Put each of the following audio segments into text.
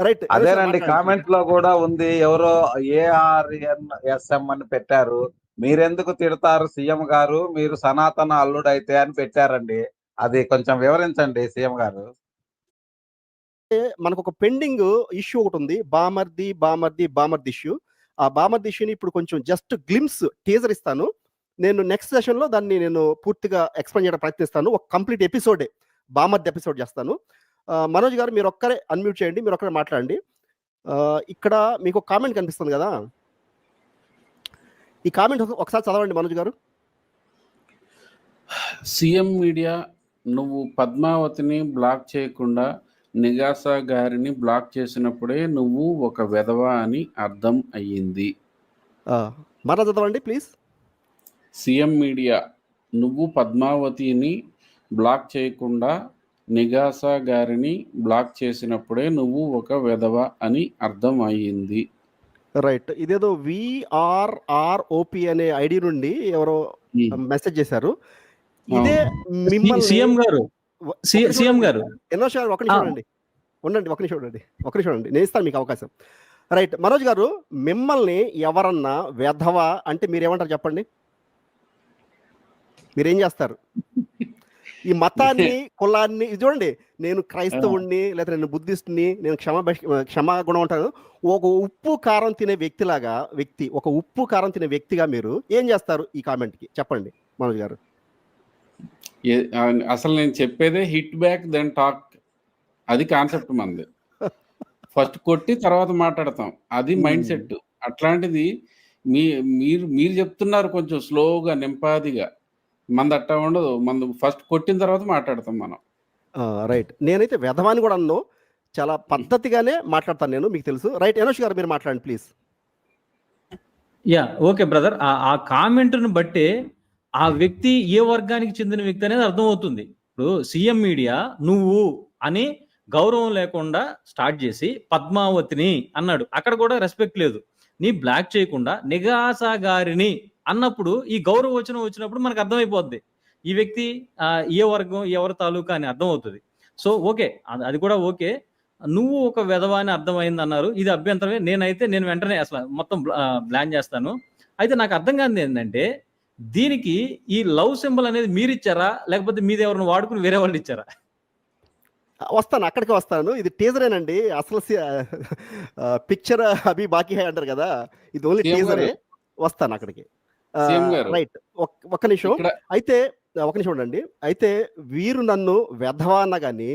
Right అదేనండి comment లో కూడా ఉంది, ఎవరో ARNSM అని పెట్టారు. మీరెందుకు తిడతారు సీఎం గారు, మీరు సనాతన అల్లుడైతే అని పెట్టారండి. అది కొంచెం వివరించండి సీఎం గారు. మనకు ఒక పెండింగ్ ఇష్యూ ఒకటి ఉంది, బామర్ది ఇష్యూ. ఆ బామర్ది ఇష్యూని ఇప్పుడు కొంచెం జస్ట్ గ్లిమ్స్ టీజర్ ఇస్తాను. నేను నెక్స్ట్ సెషన్లో దాన్ని నేను పూర్తిగా ఎక్స్ప్లెయిన్ చేయడం ప్రయత్నిస్తాను. ఒక కంప్లీట్ ఎపిసోడే బామర్ది ఎపిసోడ్ చేస్తాను. మనోజ్ గారు మీరు ఒక్కరే అన్మ్యూట్ చేయండి, మీరు ఒక్కరే మాట్లాడండి. ఇక్కడ మీకు ఒక కామెంట్ కనిపిస్తుంది కదా, ఈ కామెంట్ ఒకసారి చదవండి మనోజ్ గారు. సీఎం మీడియా, నువ్వు పద్మావతిని బ్లాక్ చేయకుండా నిగాసా గారిని బ్లాక్ చేసినప్పుడే నువ్వు ఒక వెధవ అని అర్థం అయ్యింది. మరలా చదవండి ప్లీజ్. సీఎం మీడియా, నువ్వు పద్మావతిని బ్లాక్ చేయకుండా నిగాసా గారిని బ్లాక్ చేసినప్పుడే నువ్వు ఒక వెధవ అని అర్థం అయ్యింది. రైట్, ఇదేదో VRROP అనే ఐడి నుండి ఎవరో మెసేజ్ చేశారు. ఇదే మిమ్మల్ని సీఎం గారు ఎన్నో సార్ ఒక నిమిషం ఉండండి, ఒక నిమిషం ఉండండి, నేను ఇస్తాను మీకు అవకాశం. రైట్ మనోజ్ గారు, మిమ్మల్ని ఎవరన్నా వెధవ అంటే మీరేమంటారు చెప్పండి? మీరేం చేస్తారు? ఈ మతాన్ని కులాన్ని ఇది చూడండి, నేను క్రైస్తవుణ్ణి లేదా నేను బుద్ధిస్ట్ని, నేను క్షమాగుణం ఉంటాను. ఒక ఉప్పు కారం తినే వ్యక్తిగా మీరు ఏం చేస్తారు? ఈ కామెంట్కి చెప్పండి మనోజ్ గారు. అసలు నేను చెప్పేదే హిట్ బ్యాక్ దెన్ టాక్, అది కాన్సెప్ట్ మంది. ఫస్ట్ కొట్టి తర్వాత మాట్లాడతాం, అది మైండ్ సెట్. అట్లాంటిది మీరు చెప్తున్నారు కొంచెం స్లోగా నింపాదిగా, మంది అట్టా ఉండదు. మంది ఫస్ట్ కొట్టిన తర్వాత మాట్లాడతాం మనం. రైట్, నేనైతే వెధవాన్ని కూడా అన్ను, చాలా పద్ధతిగానే మాట్లాడతాను నేను, మీకు తెలుసు. రైట్ యనోష్ గారు మీరు మాట్లాడండి ప్లీజ్. ఓకే బ్రదర్, ఆ కామెంట్ను బట్టి ఆ వ్యక్తి ఏ వర్గానికి చెందిన వ్యక్తి అనేది అర్థమవుతుంది. ఇప్పుడు సీఎం మీడియా నువ్వు అని గౌరవం లేకుండా స్టార్ట్ చేసి పద్మావతిని అన్నాడు, అక్కడ కూడా రెస్పెక్ట్ లేదు. నీ బ్లాక్ చేయకుండా నిగాసా గారిని అన్నప్పుడు ఈ గౌరవ వచనం వచ్చినప్పుడు మనకు అర్థమైపోద్ది ఈ వ్యక్తి ఏ వర్గం ఎవరి తాలూకా అని అర్థమవుతుంది. సో ఓకే, అది కూడా ఓకే. నువ్వు ఒక వెధవా అని అర్థమైంది అన్నారు, ఇది అభ్యంతరమే. నేను వెంటనే అసలు మొత్తం బ్లాన్ చేస్తాను. అయితే నాకు అర్థం కానిది ఏంటంటే, దీనికి ఈ లవ్ సింబల్ అనేది మీరు ఇచ్చారా, లేకపోతే మీది ఎవరిని వాడుకుని వేరే వాళ్ళు ఇచ్చారా? వస్తాను, అక్కడికి వస్తాను. ఇది టీజరేనండి, అసలు పిక్చర్ అభి బాకీ హై అంటారు కదా, ఇది ఓన్లీ టీజరే. వస్తాను అక్కడికి. రైట్, ఒక్క నిమిషం. అయితే ఒక నిమిషం ఉండండి. అయితే వీరు నన్ను వెధవా అన్నా కానీ,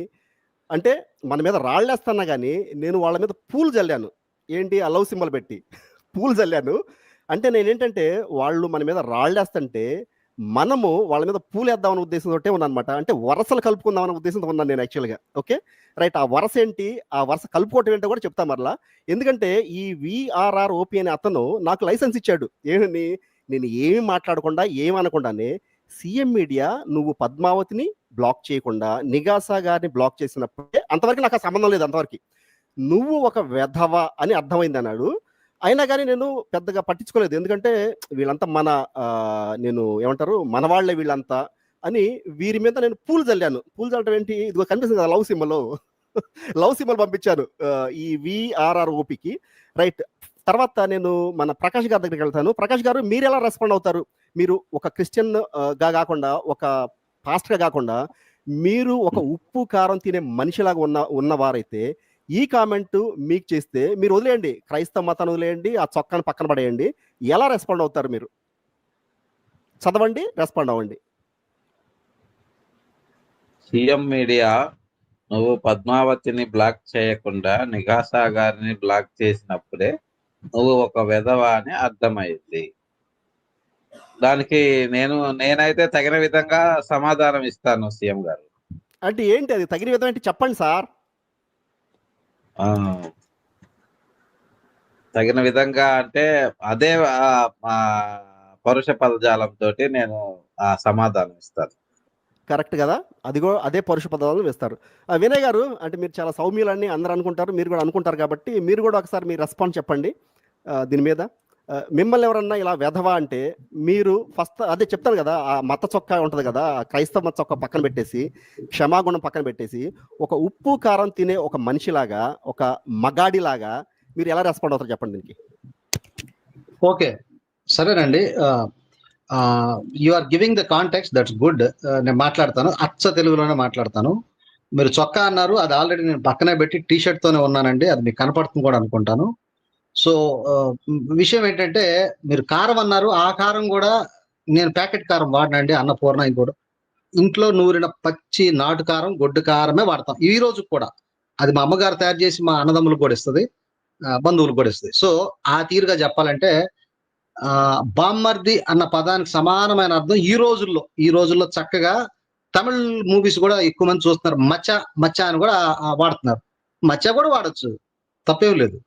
అంటే మన మీద రాళ్ళేస్తున్నా కానీ, నేను వాళ్ళ మీద పూలు చల్లాను. ఏంటి? ఆ లవ్ సింబల్ పెట్టి పూలు చల్లాను. అంటే నేనేంటంటే, వాళ్ళు మన మీద రాళ్ళేస్తుంటే మనము వాళ్ళ మీద పూలు వేద్దామనే ఉద్దేశంతో ఉన్నానమాట. అంటే వరసలు కలుపుకుందామనే ఉద్దేశంతో ఉన్నాను నేను యాక్చువల్గా. ఓకే రైట్, ఆ వరస ఏంటి, ఆ వరస కలుపుకోవటం ఏంటో కూడా చెప్తా మరలా. ఎందుకంటే ఈ VRROP అనే అతను నాకు లైసెన్స్ ఇచ్చాడు. ఏమని? నేను ఏమి మాట్లాడకుండా ఏమనకుండానే, సీఎం మీడియా నువ్వు పద్మావతిని బ్లాక్ చేయకుండా నిగాసా గారిని బ్లాక్ చేసినప్పుడే, అంతవరకు నాకు ఆ సంబంధం లేదు, అంతవరకు నువ్వు ఒక వెధవ అని అర్థమైంది అన్నాడు. అయినా కానీ నేను పెద్దగా పట్టించుకోలేదు, ఎందుకంటే వీళ్ళంతా నేను ఏమంటారు, మన వాళ్ళే వీళ్ళంతా అని వీరి మీద నేను పూలు చల్లాను. పూలు చల్లడం ఏంటి? ఇదిగో కనిపిస్తుంది కదా లవ్ సింబల్ పంపించాను ఈ VRROPకి. రైట్, తర్వాత నేను మన ప్రకాష్ గారి దగ్గరికి వెళ్తాను. ప్రకాష్ గారు, మీరు ఎలా రెస్పాండ్ అవుతారు? మీరు ఒక క్రిస్టియన్ గా కాకుండా, ఒక పాస్టర్గా కాకుండా, మీరు ఒక ఉప్పు కారం తినే మనిషిలాగా ఉన్నవారైతే ఈ కామెంట్ మీకు చేస్తే మీరు వదిలేయండి, క్రైస్తవ మతాన్ని వదిలేయండి, ఆ చొక్కాను పక్కన పడేయండి. ఎలా రెస్పాండ్ అవుతారు మీరు? చదవండి, రెస్పాండ్ అవ్వండి. సీఎం మీడియా నువ్వు పద్మావతిని బ్లాక్ చేయకుండా నిగాసా గారిని బ్లాక్ చేసినప్పుడే నువ్వు ఒక వెధవ అని అర్థమైంది. దానికి నేనైతే తగిన విధంగా సమాధానం ఇస్తాను సీఎం గారు. అంటే ఏంటి అది తగిన విధం అంటే చెప్పండి సార్. తగిన విధంగా అంటే అదే పరుష పదజాలంతో నేను సమాధానం ఇస్తాను. కరెక్ట్ కదా, అదే పరుష పదాలను వేస్తారు. వినయ్ గారు, అంటే మీరు చాలా సౌమ్యులని అందరూ అనుకుంటారు, మీరు కూడా అనుకుంటారు, కాబట్టి మీరు కూడా ఒకసారి మీ రెస్పాన్స్ చెప్పండి దీని మీద. మిమ్మల్ని ఎవరన్నా ఇలా వెధవా అంటే మీరు ఫస్ట్ అదే చెప్తాను కదా, ఆ మత చొక్కా ఉంటుంది కదా, ఆ క్రైస్తవ మత చొక్కా పక్కన పెట్టేసి, క్షమాగుణం పక్కన పెట్టేసి, ఒక ఉప్పు కారం తినే ఒక మనిషిలాగా, ఒక మగాడిలాగా మీరు ఎలా రెస్పాండ్ అవుతారు చెప్పండి దీనికి. ఓకే, సరేనండి. You are giving the context, that's good. నేను మాట్లాడతాను, అచ్చ తెలుగులోనే మాట్లాడతాను. మీరు చొక్కా అన్నారు, అది ఆల్రెడీ నేను పక్కనే పెట్టి టీ షర్ట్ తోనే ఉన్నానండి, అది మీకు కనపడుతుంది కూడా అనుకుంటాను. సో విషయం ఏంటంటే, మీరు కారం అన్నారు, ఆ కారం కూడా నేను ప్యాకెట్ కారం వాడినండి, అన్నపూర్ణ. ఇంకోటి ఇంట్లో నూరిన పచ్చి నాటు కారం, గొడ్డు కారమే వాడతాం ఈ రోజు కూడా. అది మా అమ్మగారు తయారు చేసి మా అన్నదమ్ములకు కూడా ఇస్తుంది, బంధువులకు కూడా ఇస్తుంది. సో ఆ తీరుగా చెప్పాలంటే బామ్మర్ది అన్న పదానికి సమానమైన అర్థం ఈ రోజుల్లో చక్కగా తమిళ్ మూవీస్ కూడా ఎక్కువ మంది చూస్తున్నారు. మచ్చ అని కూడా వాడుతున్నారు. మచ్చ కూడా వాడచ్చు, తప్పేం లేదు.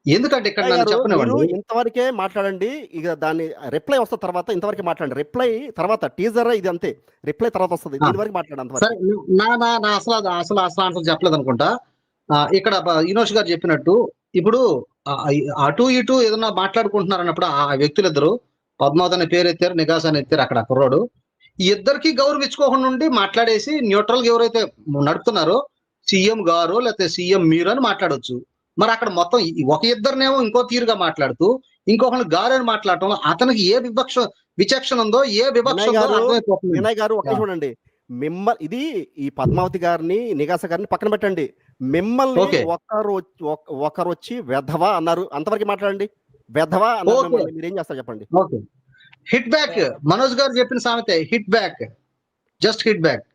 ఎందుకంటే ఇక్కడ నన్ను మీరు చెప్పనివ్వండి. ఇంతవరకే మాట్లాడండి, ఇక దాన్ని రిప్లై వస్తుంది తర్వాత. ఇంతవరకు మాట్లాడండి, రిప్లై తర్వాత. టీజర్ ఇది అంతే, రిప్లై తర్వాత వస్తుంది. దీని వరకు మాట్లాడండి సరే, నా అసలు ఆన్సర్ చెప్పలేదు అనుకుంటా. ఇక్కడ ఇనోష్ గారు చెప్పినట్టు, ఇప్పుడు అటు ఇటు ఏదన్నా మాట్లాడుకుంటున్నారు అన్నప్పుడు ఆ వ్యక్తులిద్దరు పద్మావతి అనే పేరు ఎత్తారు, నిగాస్ అని ఎత్తారు, అక్కడ కుర్రాడు. ఈ ఇద్దరికి గౌరవించుకోకుండా ఉండి మాట్లాడేసి న్యూట్రల్ గా ఎవరైతే నడుపుతున్నారో సీఎం గారు లేకపోతే సీఎం మీరు అని మాట్లాడొచ్చు. మరి అక్కడ మొత్తం ఒక ఇద్దరినేమో ఇంకో తీరుగా మాట్లాడుతూ ఇంకొకరిని గారు అని మాట్లాడటం, అతనికి ఏ విచక్షణ ఉందో, ఏ వివక్ష ఉందో అర్థమైపోతుంది. వినయ్ గారు ఒక నిమిషం ఉండండి. మిమ్మల్ని ఇది ఈ పద్మావతి గారిని, నిగాస గారిని పక్కన పెట్టండి. మిమ్మల్ని ఒకరు వచ్చి వెధవా అన్నారు, అంతవరకు మాట్లాడండి. వెధవా అన్నారు, మీరేం చేస్తారు చెప్పండి. హిట్ బ్యాక్, మనోజ్ గారు చెప్పిన సామెత hit back, just hit back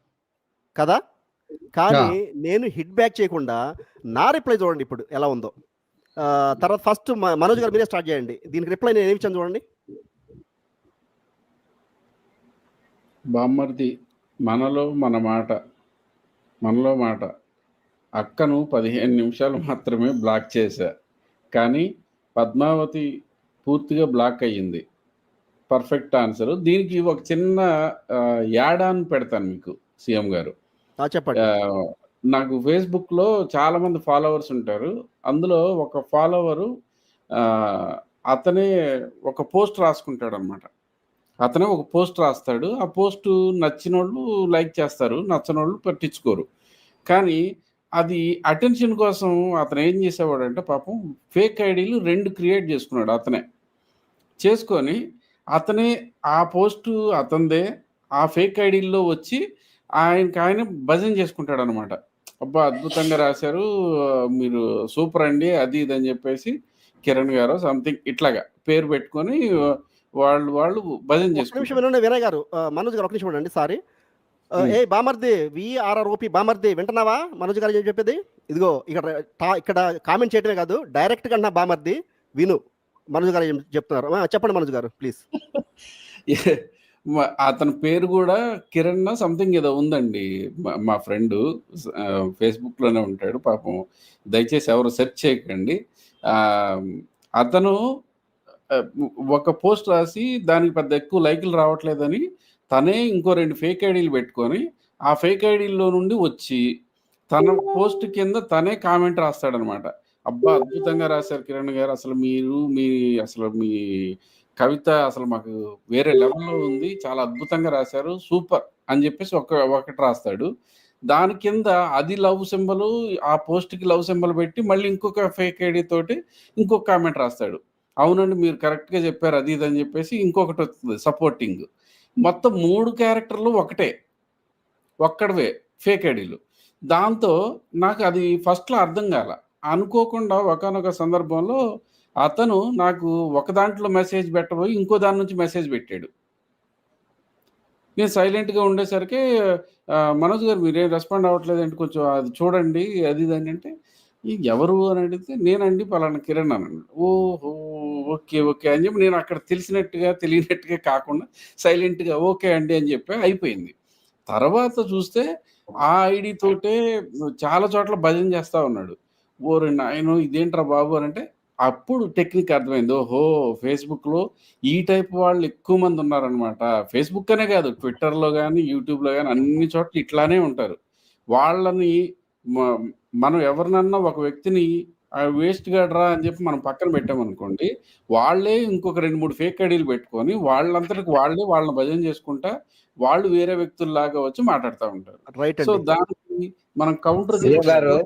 కదా. కానీ నేను హిట్ బ్యాక్ చేయకుండా నా రిప్లై చూడండి ఇప్పుడు ఎలా ఉందో. తర్వాత ఫస్ట్ మనోజ్ గారు మీరే స్టార్ట్ చేయండి. దీనికి రిప్లై నేను ఏమి ఇచ్చాను చూడండి. బామ్మర్ది, మనలో మాట అక్కను 15 నిమిషాలు మాత్రమే బ్లాక్ చేశా, కానీ పద్మావతి పూర్తిగా బ్లాక్ అయ్యింది. Perfect answer. దీనికి ఒక చిన్న యాడ్ ఆన్ పెడతాను మీకు సీఎం గారు. చెప్పండి. నాకు ఫేస్బుక్లో చాలా మంది ఫాలోవర్స్ ఉంటారు. అందులో ఒక ఫాలోవరు అతనే ఒక పోస్ట్ రాసుకుంటాడు అనమాట. అతనే ఒక పోస్ట్ రాస్తాడు. ఆ పోస్టు నచ్చిన వాళ్ళు లైక్ చేస్తారు, నచ్చని వాళ్ళు పట్టించుకోరు. కానీ అది అటెన్షన్ కోసం అతను ఏం చేసేవాడంటే, పాపం ఫేక్ ఐడీలు 2 క్రియేట్ చేసుకున్నాడు. అతనే చేసుకొని అతనే ఆ పోస్టు అతనిదే ఆ ఫేక్ ఐడీల్లో వచ్చి ఆయన భజన చేసుకుంటాడు అనమాట. అబ్బా అద్భుతంగా రాశారు మీరు, సూపర్ అండి, అది ఇది అని చెప్పేసి కిరణ్ గారు సంథింగ్ ఇట్లాగా పేరు పెట్టుకొని వాళ్ళు భజన చేసుకుంటారు. వినయ్ గారు, మనోజ్ గారు ఒక నిమిషం అండి, సారీ. ఏ బామర్ది, VRROP బామర్ది, వింటున్నావా మనోజ్ గారు ఏం చెప్పేది? ఇదిగో ఇక్కడ కామెంట్ చేయడమే కాదు, డైరెక్ట్ గా బామర్ది విను, మనోజ్ గారు ఏం చెప్తున్నారు. చెప్పండి మనోజ్ గారు ప్లీజ్. అతని పేరు కూడా కిరణ్ సంథింగ్ ఏదో ఉందండి. మా ఫ్రెండ్ ఫేస్బుక్లోనే ఉంటాడు పాపం, దయచేసి ఎవరు సెర్చ్ చేయకండి. అతను ఒక పోస్ట్ రాసి దానికి పెద్ద ఎక్కువ లైకులు రావట్లేదని తనే ఇంకో 2 ఫేక్ ఐడీలు పెట్టుకొని ఆ ఫేక్ ఐడీల్లో నుండి వచ్చి తన పోస్ట్ కింద తనే కామెంట్ రాస్తాడనమాట. అబ్బా అద్భుతంగా రాశారు కిరణ్ గారు, అసలు మీ కవిత అసలు మాకు వేరే లెవెల్లో ఉంది, చాలా అద్భుతంగా రాశారు, సూపర్ అని చెప్పేసి ఒకటి రాస్తాడు. దాని కింద అది లవ్ సింబల్, ఆ పోస్ట్కి లవ్ సింబల్ పెట్టి మళ్ళీ ఇంకొక ఫేక్ ఐడి తోటి ఇంకొక కామెంట్ రాస్తాడు. అవునండి మీరు కరెక్ట్గా చెప్పారు, అది ఇది అని చెప్పేసి ఇంకొకటి వస్తుంది సపోర్టింగ్. మొత్తం 3 క్యారెక్టర్లు ఒక్కడవే ఫేక్ ఐడీలు. దాంతో నాకు అది ఫస్ట్లో అర్థం కాల. అనుకోకుండా ఒకానొక సందర్భంలో అతను నాకు ఒక దాంట్లో మెసేజ్ పెట్టబోయి ఇంకో దాని నుంచి మెసేజ్ పెట్టాడు. నేను సైలెంట్గా ఉండేసరికి మనోజ్ గారు మీరేం రెస్పాండ్ అవ్వట్లేదంటే కొంచెం అది చూడండి, అది ఇది అని అంటే, ఎవరు అని అడిగితే నేనండి పలానా కిరణ్ అన్నాడు. ఓహో ఓకే అని చెప్పి నేను అక్కడ తెలిసినట్టుగా తెలియనట్టుగా కాకుండా సైలెంట్గా ఓకే అండి అని చెప్పి అయిపోయింది. తర్వాత చూస్తే ఆ ఐడి తోటే చాలా చోట్ల భజన చేస్తా ఉన్నాడు. ఓరి నాయనో ఇదేంట్రా బాబు అని అంటే అప్పుడు టెక్నిక్ అర్థమైంది. ఓహో ఫేస్బుక్లో ఈ టైప్ వాళ్ళు ఎక్కువ మంది ఉన్నారనమాట. ఫేస్బుక్ అనే కాదు, ట్విట్టర్లో కానీ యూట్యూబ్లో కానీ అన్ని చోట్ల ఇట్లానే ఉంటారు. వాళ్ళని మనం ఎవరినన్నా ఒక వ్యక్తిని వేస్ట్ గడ్రా అని చెప్పి మనం పక్కన పెట్టామనుకోండి, వాళ్ళే ఇంకొక 2-3 ఫేక్ ఐడీలు పెట్టుకొని వాళ్ళంతటికి వాళ్ళని భజన చేసుకుంటా వాళ్ళు వేరే వ్యక్తుల్లాగా వచ్చి మాట్లాడుతూ ఉంటారు. రైట్ సో అండి. దానికి మనం కౌంటర్ సీఎం గారు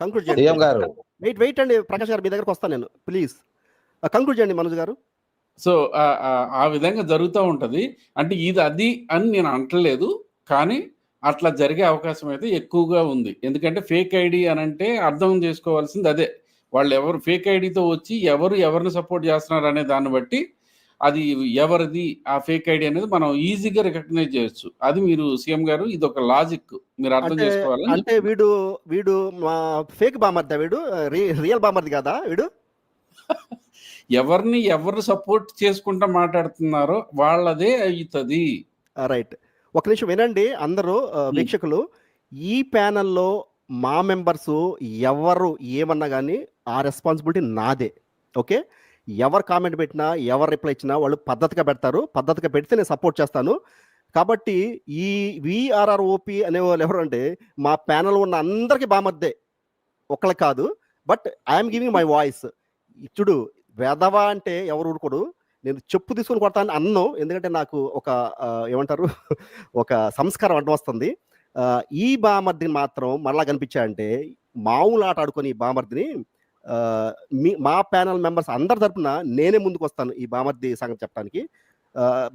కంక్లూడ్ సీఎం చేయండి. గారు వెయిట్ అండి ప్రకాష్ గారు, మీ దగ్గరకు వస్తాను నేను, ప్లీజ్ కంక్లూడ్ చేయండి మనోజ్ గారు. సో ఆ విధంగా జరుగుతూ ఉంటది. అంటే ఇది అది అని నేను అంటలేదు, కానీ అట్లా జరిగే అవకాశం అయితే ఎక్కువగా ఉంది. ఎందుకంటే ఫేక్ ఐడి అని అంటే అర్థం చేసుకోవాల్సింది అదే. వాళ్ళు ఎవరు ఫేక్ ఐడితో వచ్చి ఎవరిని సపోర్ట్ చేస్తున్నారు అనే దాన్ని బట్టి అది ఎవరిది ఆ ఫేక్ ఐడి అనేది మనం ఈజీగా రికగ్నైజ్ చేయొచ్చు. అది మీరు సీఎం గారు ఇది ఒక లాజిక్ మీరు అర్థం అంటే చేసుకోవాలని అంటే వీడు మా ఫేక్ బామర్దా, వీడు రియల్ బామర్ది కదా వీడు. ఎవరు సపోర్ట్ చేసుకుంటా మాట్లాడుతున్నారో వాళ్ళదే అవుతుంది. రైట్, ఒక నిమిషం వినండి అందరూ వీక్షకులు. ఈ ప్యానెల్లో మా మెంబర్స్ ఎవరు ఏమన్నా కానీ ఆ రెస్పాన్సిబిలిటీ నాదే. ఓకే, ఎవరు కామెంట్ పెట్టినా ఎవరు రిప్లై ఇచ్చినా వాళ్ళు పద్ధతిగా పెడతారు. పద్ధతిగా పెడితే నేను సపోర్ట్ చేస్తాను. కాబట్టి ఈ విఆర్ఆర్ఓపి అనే వాళ్ళు ఎవరు అంటే మా ప్యానెల్ ఉన్న అందరికీ బామర్దే, ఒకళ్ళ కాదు. But I'm giving my voice. చూడు, వెధవా అంటే ఎవరు ఊరుకోడు, నేను చెప్పు తీసుకొని కొడతాను అన్ను. ఎందుకంటే నాకు ఒక ఏమంటారు ఒక సంస్కారం అడ్డం వస్తుంది. ఈ బామర్దిని మాత్రం మరలా కనిపించాయంటే మామూలు ఆట ఆడుకొని ఈ బామర్దిని మా ప్యానల్ మెంబర్స్ అందరి తరపున నేనే ముందుకు వస్తాను ఈ బామర్ది సంగతి చెప్పడానికి.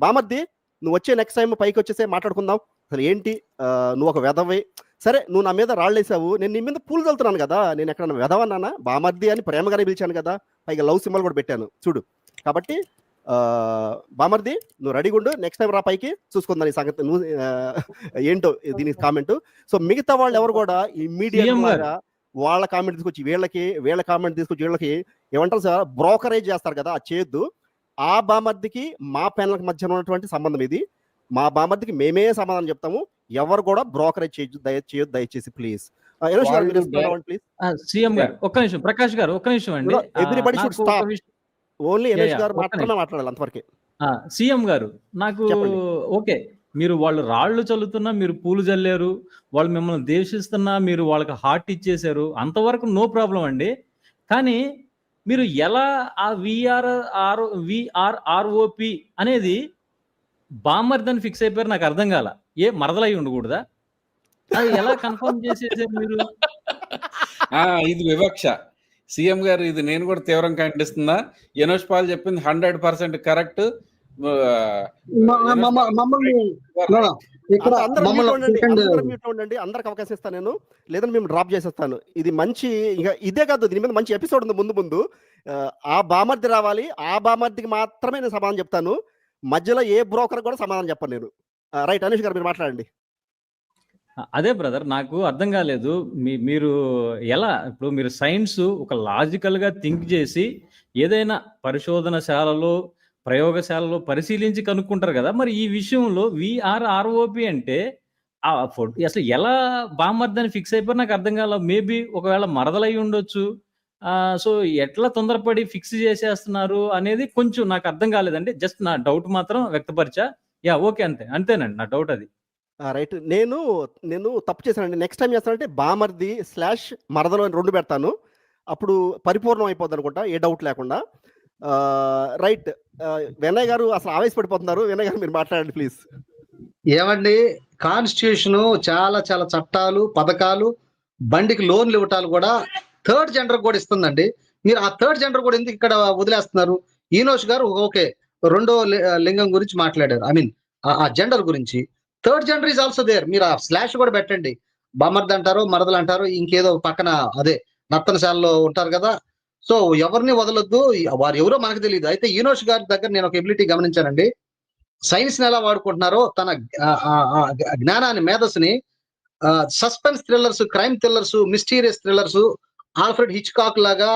బామర్ది, నువ్వు వచ్చే నెక్స్ట్ టైం పైకి వచ్చేసే మాట్లాడుకుందాం. అసలు ఏంటి నువ్వు ఒక వెధవే, సరే నువ్వు నా మీద రాళ్ళేసావు, నేను నీ మీద పూలు చల్లుతున్నాను కదా, నేను ఎక్కడన్నా వెధవన్నానా? బామర్ది అని ప్రేమగానే పిలిచాను కదా, పైగా లవ్ సింబల్ కూడా పెట్టాను చూడు. కాబట్టి బామర్ది నువ్వు రెడీగా ఉండు, నెక్స్ట్ టైం రా పైకి, చూసుకుందాం ఈ సంగతి నువ్వు ఏంటో దీనికి కామెంట్. సో మిగతా వాళ్ళు ఎవరు కూడా ఇమ్మీడియట్ లాగా వాళ్ళ కామెంట్ తీసుకొచ్చి వీళ్ళ కామెంట్ తీసుకొచ్చి వీళ్ళకి ఏమంటారు సార్, బ్రోకరేజ్ చేస్తారు కదా, అది చేయొద్దు. ఆ బామర్దికి మా ప్యానల్కి మధ్య ఉన్నటువంటి సంబంధం ఇది. మా బామర్దికి మేమే సమాధానం చెప్తాము, ఎవరు కూడా బ్రోకరేజ్ చేయొద్దు దయచేసి ప్లీజ్. ప్లీజ్ సీఎం గారు ఒక్క నిమిషం, ప్రకాష్ గారు ఒక్క నిమిషం అండి. Everybody should stop, only NS గారు మాత్రమే మాట్లాడాలి అంతవరకే. సీఎం గారు నాకు ఓకే, మీరు వాళ్ళు రాళ్ళు చల్లుతున్నా మీరు పూలు చల్లారు, వాళ్ళు మిమ్మల్ని ద్వేషిస్తున్నా మీరు వాళ్ళకి హార్ట్ ఇచ్చేశారు, అంతవరకు నో ప్రాబ్లం అండి. కానీ మీరు ఎలా ఆ విఆర్ఆర్ఓపి అనేది బామర్దని ఫిక్స్ అయిపోయారు నాకు అర్థం కాల. ఏ మరదలై ఉండకూడదా? అది ఎలా కన్ఫర్మ్ చేసేసారు మీరు? ఇది వివక్ష సీఎం గారు, ఇది నేను కూడా తీవ్రంగా ఖండిస్తున్నా. యనోష్ పాల్ చెప్పింది 100% కరెక్ట్. అందరికి అవకాశం ఇస్తాను నేను, లేదని మేము డ్రాప్ చేసేస్తాను. ఇది మంచి, ఇక ఇదే కాదు దీని మీద మంచి ఎపిసోడ్ ఉంది ముందు. ఆ బామర్ది రావాలి, ఆ బామర్దికి మాత్రమే నేను సమాధానం చెప్తాను, మధ్యలో ఏ బ్రోకర్ కూడా సమాధానం చెప్పను నేను. రైట్, అనీష్ గారు మీరు మాట్లాడండి. అదే బ్రదర్, నాకు అర్థం కాలేదు. మీరు ఎలా ఇప్పుడు మీరు సైన్స్ ఒక లాజికల్ గా థింక్ చేసి ఏదైనా పరిశోధనశాలలో ప్రయోగశాలలో పరిశీలించి కనుక్కుంటారు కదా, మరి ఈ విషయంలో విఆర్ఆర్ఓపి అంటే అసలు ఎలా బామర్దని ఫిక్స్ అయిపోయి నాకు అర్థం కాల. మేబీ ఒకవేళ మరదలై ఉండొచ్చు. సో ఎట్లా తొందరపడి ఫిక్స్ చేసేస్తున్నారు అనేది కొంచెం నాకు అర్థం కాలేదండి. జస్ట్ నా డౌట్ మాత్రం వ్యక్తపరిచా. ఓకే, అంతేనండి నా డౌట్ అది. రైట్, నేను తప్పు చేశానండి. నెక్స్ట్ టైం చేస్తానంటే బామర్ది / మరదలు అని 2 పెడతాను, అప్పుడు పరిపూర్ణం అయిపోద్ది అనుకుంటా, ఏ డౌట్ లేకుండా. రైట్, వినయ్ గారు అసలు ఆవేశపడిపోతున్నారు. వినయ్ గారు మీరు మాట్లాడండి ప్లీజ్. ఏమండి, కాన్స్టిట్యూషన్ చాలా చాలా చట్టాలు పథకాలు బండికి లోన్లు ఇవ్వటాలు కూడా థర్డ్ జెండర్ కూడా ఇస్తుందండి. మీరు ఆ థర్డ్ జెండర్ కూడా ఎందుకు ఇక్కడ వదిలేస్తున్నారు? ఈనోష్ గారు ఓకే, 2వ లింగం గురించి మాట్లాడారు, ఐ మీన్ ఆ జెండర్ గురించి. Third gender is also there. మీరు ఆ స్లాష్ కూడా పెట్టండి, బామర్ది అంటారు, మరదలు అంటారు, ఇంకేదో పక్కన అదే నర్తనశాలలో ఉంటారు కదా. సో ఎవరిని వదలొద్దు, వారు ఎవరో మనకు తెలియదు. అయితే ఈనోష్ గారి దగ్గర నేను ఒక ఎబిలిటీ గమనించానండి. సైన్స్ ని ఎలా వాడుకుంటున్నారో, తన జ్ఞానాన్ని మేధస్సుని suspense thrillers, crime thrillers, mysterious thrillers, Alfred Hitchcock లాగా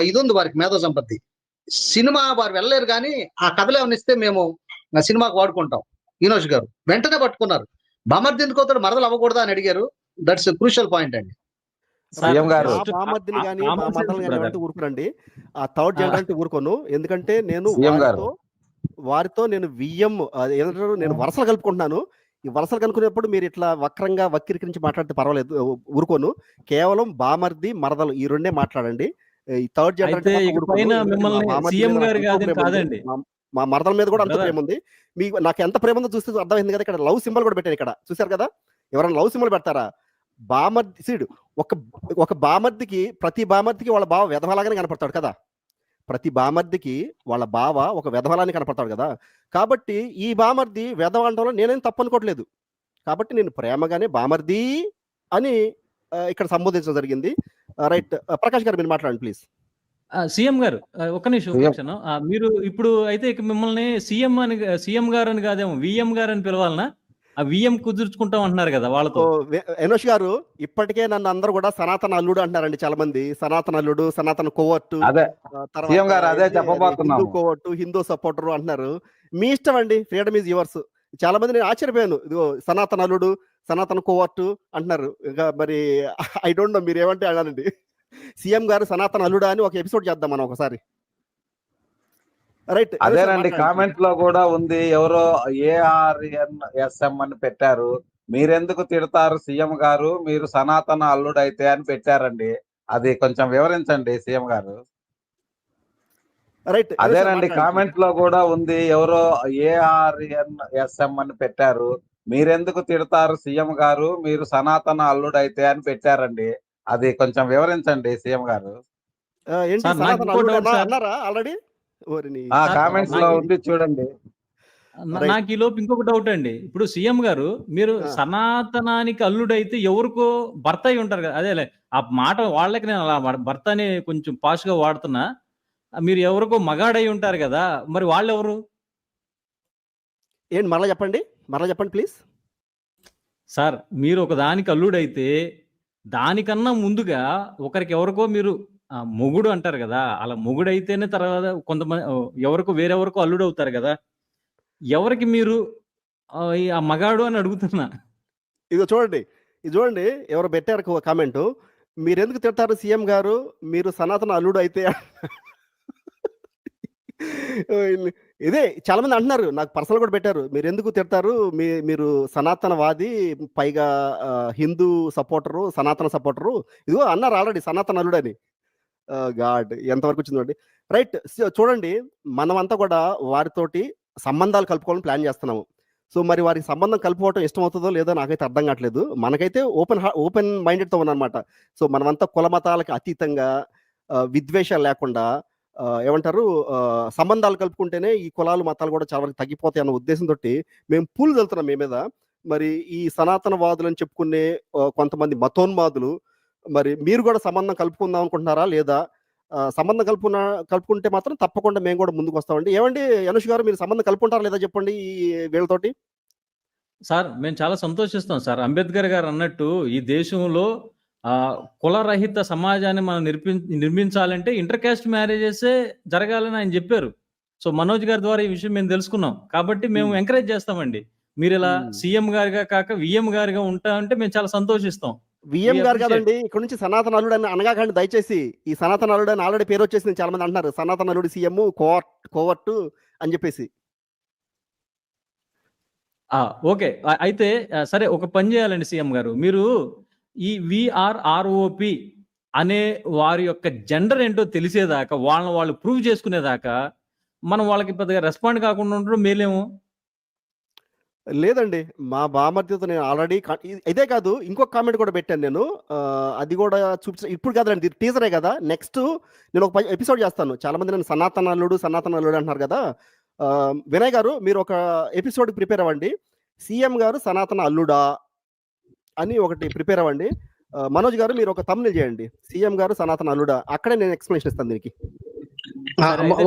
ఇది ఉంది వారికి మేధో సంపత్తి. సినిమా వారు వెళ్ళలేరు కానీ ఆ కథలు ఏమైనా ఇస్తే మేము సినిమాకు వాడుకుంటాం. ఈనోష్ గారు వెంటనే పట్టుకున్నారు. బామర్ది ఎందుకు అవుతాడు, మరదలు అవ్వకూడదా అని అడిగారు. దట్స్ క్రూషియల్ పాయింట్ అండి. సీఎం గారు బామర్దిని కానీ మరదలు కానీ ఊరుకురండి, ఆ థర్డ్ జెండర్ అంటే ఊరుకోను. ఎందుకంటే నేను వారితో నేను వియ్యం ఏదంటారు, నేను వరుసలు కలుపుకుంటున్నాను. ఈ వలసలు కనుక్కునేప్పుడు మీరు ఇట్లా వక్రంగా వక్రీకరించి మాట్లాడితే పర్వాలేదు, ఊరుకోను. కేవలం బామర్ది మరదలు ఈ రెండే మాట్లాడండి. ఈ థర్డ్ జెండర్ అయితే ఇకపైన మిమ్మల్ని సీఎం గారు కాదండి. మా మరదల మీద కూడా అంత బ్రదర్ ప్రేమ ఉంది. మీకు నాకు ఎంత ప్రేమ ఉందో చూస్తే అర్థమైంది కదా. ఇక్కడ లవ్ సింబల్ కూడా పెట్టాను ఇక్కడ, చూశారు కదా. ఎవరైనా లవ్ సింబల్ పెడతారా? బామర్ది సీడు ఒక బామర్దికి, ప్రతి బామర్దికి వాళ్ళ బావ వెధవలాగానే కనపడతాడు కదా. ప్రతి బామర్దికి వాళ్ళ బావ ఒక వెధవలాని కనపడతాడు కదా. కాబట్టి ఈ బామర్ది వెధవ అనడంలో నేనేం తప్పనుకోవట్లేదు. కాబట్టి నేను ప్రేమగానే బామర్ది అని ఇక్కడ సంబోధించడం జరిగింది. రైట్, ప్రకాష్ గారు మీరు మాట్లాడండి ప్లీజ్. సీఎం గారు ఒక్క నిమిషం. మీరు ఇప్పుడు అయితే ఇక మిమ్మల్ని సీఎం గారు అని కాదేమో విఎం గారు అని పిలవాలనా? ఆ విఎం కుదుర్చుకుంటాం అంటున్నారు కదా వాళ్ళతో. ఎనోష్ గారు, ఇప్పటికే నన్ను అందరూ కూడా సనాతన అల్లుడు అంటున్నారండి చాలా మంది. సనాతన అల్లుడు, సనాతన covert, Hindu covert, Hindu supporter అంటున్నారు. మీ ఇష్టం అండి, ఫ్రీడమ్ ఈజ్ యువర్స్. చాలా మంది నేను ఆశ్చర్యపోయాను, ఇదిగో సనాతన అల్లుడు, సనాతన కోవర్టు అంటున్నారు. ఇంకా మరి ఐ డోంట్ నో మీరు ఏమంటే అన్నానండి. సీఎం గారు సనాతన అల్లుడా అని ఒక ఎపిసోడ్ చేద్దాం మనం ఒకసారి. రైట్, అదేనండి కామెంట్ లో కూడా ఉంది, ఎవరో ARNSM అని పెట్టారు. మీరెందుకు తిడతారు సీఎం గారు, మీరు సనాతన అల్లుడైతే అని పెట్టారండి. అది కొంచెం వివరించండి సీఎం గారు. రైట్, అదేనండి కామెంట్ లో కూడా ఉంది, ఎవరో ARNSM అని పెట్టారు. మీరెందుకు తిడతారు సీఎం గారు, మీరు సనాతన అల్లుడైతే అని పెట్టారండి. అది కొంచెం వివరించండి సీఎం గారు. ఏంటి సనాతన అల్లుడు అన్నారా ఆల్రెడీ? కామెంట్స్ లో ఉంది చూడండి. నాకు ఈ లోపు ఇంకొక డౌట్ అండి. ఇప్పుడు సీఎం గారు, మీరు సనాతనానికి అల్లుడైతే ఎవరికో భర్త అయి ఉంటారు కదా. అదేలే ఆ మాట వాళ్ళకి నేను అలా భర్త అని కొంచెం పాష్ గా వాడుతున్నా. మీరు ఎవరికో మగాడై ఉంటారు కదా, మరి వాళ్ళు ఎవరు? ఏంటి మరలా చెప్పండి ప్లీజ్. సార్, మీరు ఒక దానికి అల్లుడైతే దానికన్నా ముందుగా ఒకరికి ఎవరికో మీరు మొగుడు అంటారు కదా. అలా మొగుడు అయితేనే తర్వాత కొంతమంది ఎవరికో వేరెవరికో అల్లుడు అవుతారు కదా. ఎవరికి మీరు ఆ మగాడు అని అడుగుతున్నా. ఇది చూడండి ఎవరు పెట్టారు కామెంట్, మీరెందుకు తిడతారు సీఎం గారు, మీరు సనాతన అల్లుడు అయితే. ఇదే చాలా మంది అంటున్నారు, నాకు పర్సనల్ కూడా పెట్టారు, మీరు ఎందుకు తిడతారు, మీరు సనాతనవాది, పైగా హిందూ సపోర్టరు, సనాతన సపోర్టరు, ఇదిగో అన్నారు ఆల్రెడీ సనాతన అల్లుడు అని. గాడ్, ఎంతవరకు వచ్చిందండి. రైట్, చూడండి మనమంతా కూడా వారితోటి సంబంధాలు కలుపుకోవాలని ప్లాన్ చేస్తున్నాము. సో మరి వారికి సంబంధం కలుపుకోవటం ఇష్టం అవుతుందో లేదో నాకైతే అర్థం కావట్లేదు. మనకైతే ఓపెన్ మైండెడ్తో ఉన్నానమాట. సో మనమంతా కుల మతాలకు అతీతంగా, విద్వేషాలు లేకుండా, ఏమంటారు, సంబంధాలు కలుపుకుంటేనే ఈ కులాలు మతాలు కూడా చాలా వరకు తగ్గిపోతాయి అన్న ఉద్దేశంతో మేము పూలు వెళ్తున్నాం మీ మీద. మరి ఈ సనాతన వాదులు అని చెప్పుకునే కొంతమంది మరి మీరు కూడా సంబంధం కలుపుకుందాం అనుకుంటున్నారా లేదా? సంబంధం కలుపుకుంటే మాత్రం తప్పకుండా మేము కూడా ముందుకు వస్తామండి. ఏమండి అనుష్ గారు, మీరు సంబంధం కలుపుకుంటారా లేదా చెప్పండి ఈ వీళ్ళతోటి. సార్, మేము చాలా సంతోషిస్తాం సార్. అంబేద్కర్ గారు అన్నట్టు ఈ దేశంలో కులరహిత సమాజాన్ని మనం నిర్మించాలంటే ఇంటర్ కాస్ట్ మ్యారేజెస్ జరగాలని ఆయన చెప్పారు. సో మనోజ్ గారి ద్వారా ఈ విషయం మేము తెలుసుకున్నాం. కాబట్టి మేము ఎంకరేజ్ చేస్తామండి. మీరు ఇలా సీఎం గారిగా కాక విఎం గారిగా ఉంటా అంటే మేము చాలా సంతోషిస్తాం. విఎం గారు కాదండి, ఇక్కడ నుంచి సనాతన అల్లుడు అని అనగాకండి దయచేసి. ఈ సనాతన అల్లుడు అని ఆల్రెడీ పేరు వచ్చేసింది, చాలా మంది అంటున్నారు సనాతన అల్లుడు సీఎం కోవర్టు అని చెప్పేసి. ఓకే, అయితే సరే, ఒక పని చేయాలండి సీఎం గారు. మీరు ఈ VRROP అనే వారి యొక్క జెండర్ ఏంటో తెలిసేదాకా, వాళ్ళు ప్రూవ్ చేసుకునేదాకా మనం వాళ్ళకి పెద్దగా రెస్పాండ్ కాకుండా ఉండడం మేలేమో. లేదండి, మా బామర్దితో నేను ఆల్రెడీ ఇదే కాదు ఇంకొక కామెంట్ కూడా పెట్టాను నేను. అది కూడా ఇప్పుడు కాదండి, ఇది టీజరే కదా. నెక్స్ట్ నేను ఒక ఎపిసోడ్ చేస్తాను. చాలా మంది నేను సనాతన అల్లుడు అంటున్నారు కదా. వినయ్ గారు, మీరు ఒక ఎపిసోడ్ ప్రిపేర్ అవ్వండి, సీఎం గారు సనాతన అల్లుడా అని ఒకటి ప్రిపేర్ అవ్వండి. మనోజ్ గారు, మీరు ఒక థంబ్నెయిల్ చేయండి, సీఎం గారు సనాతన అల్లుడా. అక్కడే నేను ఎక్స్ప్లెనేషన్ ఇస్తాను దీనికి.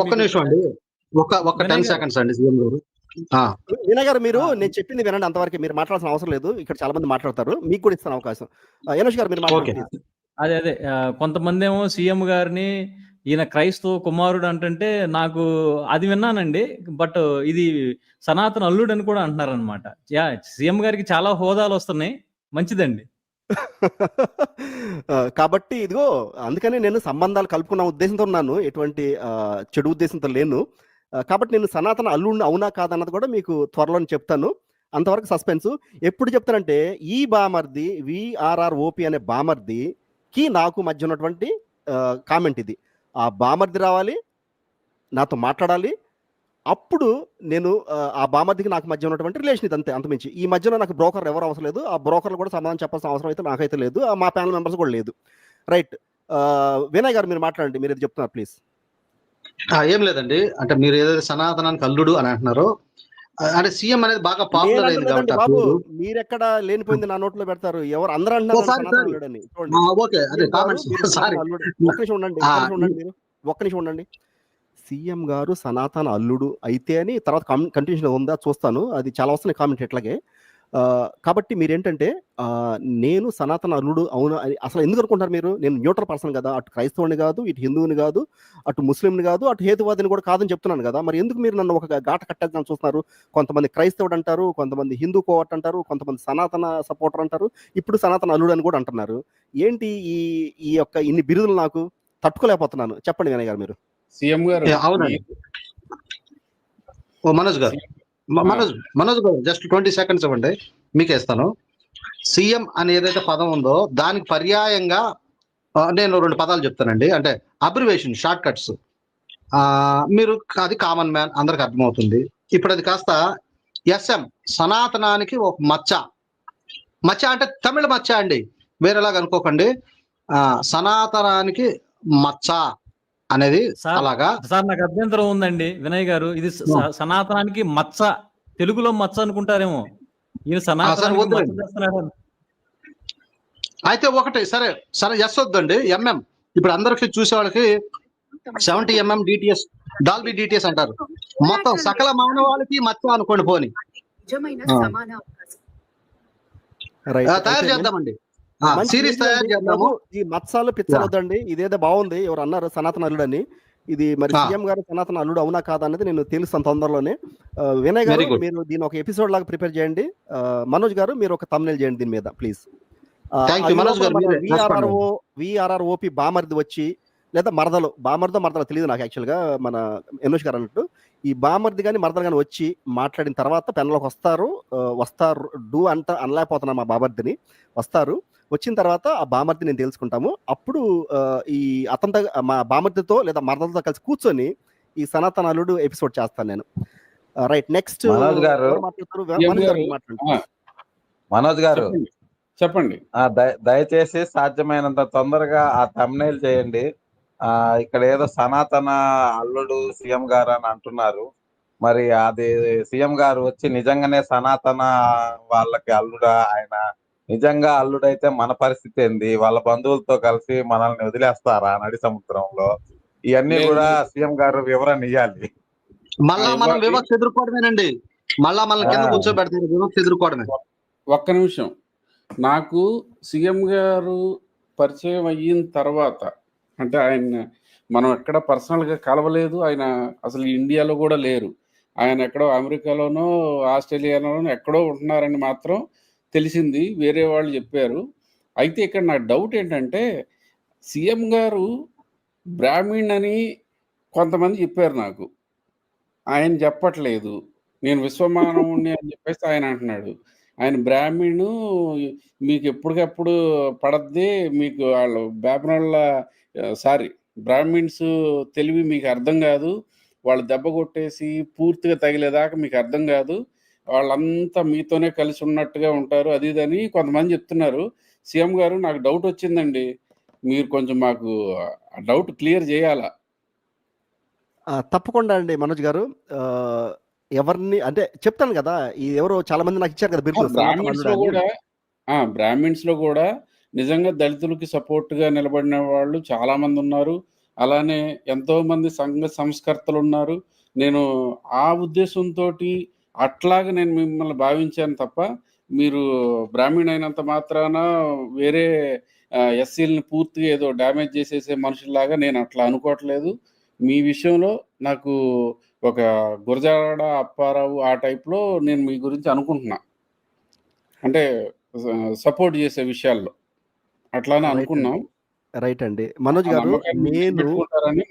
ఒక్క నిమిషం అండి, ఒక 10 seconds అండి సీఎం గారు. వినయ్ గారు, మీరు నేను చెప్పింది వినండి, అంతవరకు మీరు మాట్లాడాల్సిన అవసరం లేదు. ఇక్కడ చాలా మంది మాట్లాడతారు, మీకు కూడా ఇస్తాను అవకాశం. యనోష్ గారు, మీరు మాట్లాడండి. అదే కొంతమంది ఏమో సీఎం గారిని ఈయన క్రైస్తవ కుమారుడు అంటే నాకు అది విన్నానండి. బట్ ఇది సనాతన అల్లుడు అని కూడా అంటున్నారు అనమాట. సీఎం గారికి చాలా హోదాలు వస్తున్నాయి, మంచిదండి. కాబట్టి ఇదిగో అందుకని నేను సంబంధాలు కలుపుకున్న ఉద్దేశంతో ఉన్నాను, ఎటువంటి చెడు ఉద్దేశంతో లేను. కాబట్టి నేను సనాతన అల్లుడిని అవునా కాదన్నది కూడా మీకు త్వరలో చెప్తాను. అంతవరకు సస్పెన్స్. ఎప్పుడు చెప్తానంటే ఈ బామర్ది VRROP అనే బామర్దికి నాకు మధ్య ఉన్నటువంటి కామెంట్ ఇది. ఆ బామర్ది రావాలి, నాతో మాట్లాడాలి. అప్పుడు నేను ఆ బామర్దికి నాకు మధ్య ఉన్నటువంటి రిలేషన్ ఇది, అంతే, అంతమించి. ఈ మధ్యలో నాకు బ్రోకర్ ఎవరు అవసరం లేదు. ఆ బ్రోకర్లు కూడా సమాధానం చెప్పాల్సిన అవసరం అయితే నాకైతే లేదు, మా ప్యానల్ మెంబర్స్ కూడా లేదు. రైట్. వినయ్ గారు మీరు మాట్లాడండి, మీరు ఇది చెప్తున్నారు ప్లీజ్. ఏం లేదండి, అంటే మీరు ఏదైతే సనాతనానికి అల్లుడు అని అంటున్నారో, అంటే సీఎం అనేది బాగా పాపులర్ అయింది కాబట్టి ఆ బాబు, పేరు. మీరెక్కడ లేనిపోయింది నా నోట్లో పెడతారు. ఎవరు అందరూ అంటున్నారు ఓ, sorry, సనాతన sorry. అల్లుడని. చూడండి, ఓకే, అదే సీఎం గారు కామెంట్స్. మీరు సారీ, సనాతన అల్లుడు. ఒక్క నిమిషం ఉండండి, మీరు ఒక్క నిమిషం ఉండండి. సీఎం గారు సనాతన అల్లుడు అయితే అని తర్వాత కంటిన్యూషన్ ఉందా చూస్తాను, అది చాలా వస్తున్నాయి కామెంట్ ఎట్లాగే. కాబట్టి మీరేంటంటే నేను సనాతన అల్లుడు అవును అని అసలు ఎందుకు అనుకుంటారు మీరు? నేను న్యూట్రల్ పర్సన్ కదా, అటు క్రైస్తవుని కాదు, ఇటు హిందువుని కాదు, అటు ముస్లింని కాదు, అటు హేతువాదిని కూడా కాదని చెప్తున్నాను కదా. మరి ఎందుకు మీరు నన్ను ఒక గాట కట్టేద్దామని చూస్తున్నారు? కొంతమంది క్రైస్తవుడు అంటారు, కొంతమంది హిందూ కోవట్ అంటారు, కొంతమంది సనాతన సపోర్టర్ అంటారు, ఇప్పుడు సనాతన అల్లుడు అని కూడా అంటున్నారు. ఏంటి ఈ యొక్క ఇన్ని బిరుదులు? నాకు తట్టుకోలేకపోతున్నాను. చెప్పండి వినయ్ గారు మీరు. సీఎం గారు అవునండి. ఓ మనోజ్ గారు, మనోజ్ గారు జస్ట్ 20 seconds ఇవ్వండి, మీకే ఇస్తాను. సీఎం అని ఏదైతే పదం ఉందో దానికి పర్యాయంగా నేను 2 పదాలు చెప్తానండి. అంటే అబ్రివేషన్, షార్ట్ కట్స్. మీరు అది కామన్ మ్యాన్, అందరికి అర్థమవుతుంది. ఇప్పుడు అది కాస్త SM, సనాతనానికి ఒక మచ్చ. మచ్చ అంటే తమిళ మచ్చ అండి, వేరేలాగా అనుకోకండి. సనాతనానికి మచ్చ అనేది అలాగా. సార్ నాకు అభ్యంతరం ఉందండి వినయ్ గారు, ఇది సనాతనానికి మచ్చ, తెలుగులో మచ్చ అనుకుంటారేమో. ఈయన సనాతనానికి మచ్చ చేస్తున్నాడు. అయితే ఒకటి సరే ఎస్ వద్దండి, MM. ఇప్పుడు అందరికి చూసే వాళ్ళకి 70 mm DTS, డాల్బీ DTS అంటారు. మొత్తం సకల మానవాళికి మచ్చ అనుకోండి పోని. తయారు చేద్దామండి, సిరీస్ తయారు చేద్దాము. ఈ మత్సాలు పిచ్చలొద్దండి, ఇదేదో బాగుంది. ఎవరు అన్నారు సనాతన అల్లుడని? ఇది మరి సీఎం గారు సనాతన అల్లుడు అవునా కాదా అనేది నేను తెలుస్తాను తొందరలోనే. వినయ్ గారు మీరు దీని ఒక ఎపిసోడ్ లాగా ప్రిపేర్ చేయండి. మనోజ్ గారు మీరు ఒక థంబ్నెయిల్ చేయండి దీని మీద ప్లీజ్. VRROP బామర్ది వచ్చి, లేదా మరదలో తెలియదు నాకు యాక్చువల్గా, మన ఎనోష్ గారు అన్నట్టు ఈ బామర్ది కానీ మరదలు కానీ వచ్చి మాట్లాడిన తర్వాత పెన్లోకి వస్తారు అంట అనలేకపోతున్నా. మా బామర్దిని వస్తారు, వచ్చిన తర్వాత ఆ బామర్ది నేను తెలుసుకుంటాము. అప్పుడు ఈ అతనితో, మా బామర్దితో లేదా మరదలతో కలిసి కూర్చొని ఈ సనాతన అల్లుడు ఎపిసోడ్ చేస్తాను నేను. రైట్. నెక్స్ట్ మనోజ్ గారు చెప్పండి. దయచేసి సాధ్యమైనంత తొందరగా ఆ థంబ్నెయిల్ చేయండి. ఇక్కడ ఏదో సనాతన అల్లుడు సీఎం గారు అని అంటున్నారు. మరి అది సీఎం గారు వచ్చి నిజంగానే సనాతన వాళ్ళకి అల్లుడా? ఆయన నిజంగా అల్లుడైతే మన పరిస్థితి ఏంది? వాళ్ళ బంధువులతో కలిసి మనల్ని వదిలేస్తారా నడి సముద్రంలో? ఇవన్నీ కూడా సీఎం గారు వివరణ ఇవ్వాలి. మళ్ళా మనం వివక్ష ఎదుర్కోవడమేనండి, మళ్ళా మనం కింద కూర్చోబెడతారు, వివక్ష ఎదుర్కోవడమే. ఒక్క నిమిషం. నాకు సీఎం గారు పరిచయం అయిన తర్వాత, అంటే మనం ఎక్కడ పర్సనల్గా కలవలేదు, ఆయన అసలు ఇండియాలో కూడా లేరు, ఆయన ఎక్కడో అమెరికాలోనో ఆస్ట్రేలియాలోనో ఎక్కడో ఉంటున్నారని మాత్రం తెలిసింది, వేరే వాళ్ళు చెప్పారు. అయితే ఇక్కడ నా డౌట్ ఏంటంటే, సీఎం గారు బ్రాహ్మణ్ అని కొంతమంది చెప్పారు నాకు, ఆయన చెప్పట్లేదు. నేను విశ్వమానవుణ్ణి అని చెప్పేసి ఆయన అంటున్నాడు. ఆయన బ్రాహ్మణు, మీకు ఎప్పటికప్పుడు పడద్ది, మీకు వాళ్ళు బ్రాహ్మిన్స్ తెలివి మీకు అర్థం కాదు, వాళ్ళు దెబ్బ కొట్టేసి పూర్తిగా తగిలేదాకా మీకు అర్థం కాదు, వాళ్ళంతా మీతోనే కలిసి ఉన్నట్టుగా ఉంటారు, అది ఇదని కొంతమంది చెప్తున్నారు. సీఎం గారు నాకు డౌట్ వచ్చిందండి, మీరు కొంచెం మాకు డౌట్ క్లియర్ చేయాలా? తప్పకుండా అండి మనోజ్ గారు. ఎవరిని అంటే చెప్తాను కదా, ఈ ఎవరో చాలా మంది నాకు ఇచ్చారు కదా బిరుదు. బ్రాహ్మిన్స్ లో కూడా నిజంగా దళితులకి సపోర్ట్ గా నిలబడిన వాళ్ళు చాలా మంది ఉన్నారు. అలానే ఎంతో మంది సంఘ సంస్కర్తలు ఉన్నారు. నేను ఆ ఉద్దేశంతో అట్లాగా నేను మిమ్మల్ని భావించాను తప్ప, మీరు బ్రాహ్మణ్ అయినంత మాత్రాన వేరే ఎస్సీలని పూర్తిగా ఏదో డ్యామేజ్ చేసేసే మనుషుల్లాగా నేను అట్లా అనుకోవట్లేదు. మీ విషయంలో నాకు ఒక గురజాడ అప్పారావు ఆ టైప్లో నేను మీ గురించి అనుకుంటున్నా, అంటే సపోర్ట్ చేసే విషయాల్లో అట్లానే అనుకున్నాం. రైట్ అండి మనోజ్ గారు, నేను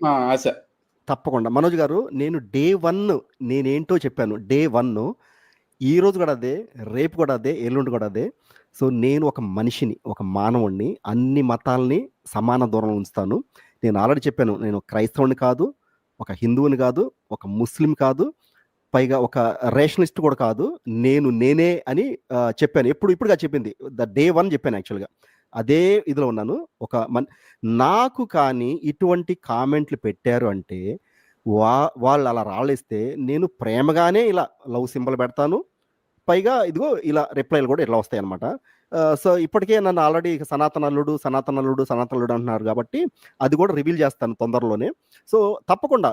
మా ఆశ. తప్పకుండా మనోజ్ గారు, నేను Day 1 నేనేంటో చెప్పాను. Day 1 ఈ రోజు కూడా అదే, రేపు కూడా అదే, ఎల్లుండి కూడా అదే. సో నేను ఒక మనిషిని, ఒక మానవుడిని, అన్ని మతాల్ని సమాన దూరంలో ఉంచుతాను. నేను ఆల్రెడీ చెప్పాను, నేను క్రైస్తవుని కాదు, ఒక హిందువుని కాదు, ఒక ముస్లిం కాదు, పైగా ఒక రేషనలిస్ట్ కూడా కాదు. నేనే అని చెప్పాను. ఇప్పుడుగా చెప్పింది డే 1 చెప్పాను యాక్చువల్గా. అదే ఇదిలో ఉన్నాను. నాకు కానీ ఇటువంటి కామెంట్లు పెట్టారు అంటే వాళ్ళు అలా రాళ్ళేస్తే నేను ప్రేమగానే ఇలా లవ్ సింబల్ పెడతాను. పైగా ఇదిగో ఇలా రిప్లైలు కూడా ఇట్లా వస్తాయి అనమాట. సో ఇప్పటికే నన్ను ఆల్రెడీ సనాతనల్లుడు అంటున్నారు కాబట్టి అది కూడా రివీల్ చేస్తాను తొందరలోనే. సో తప్పకుండా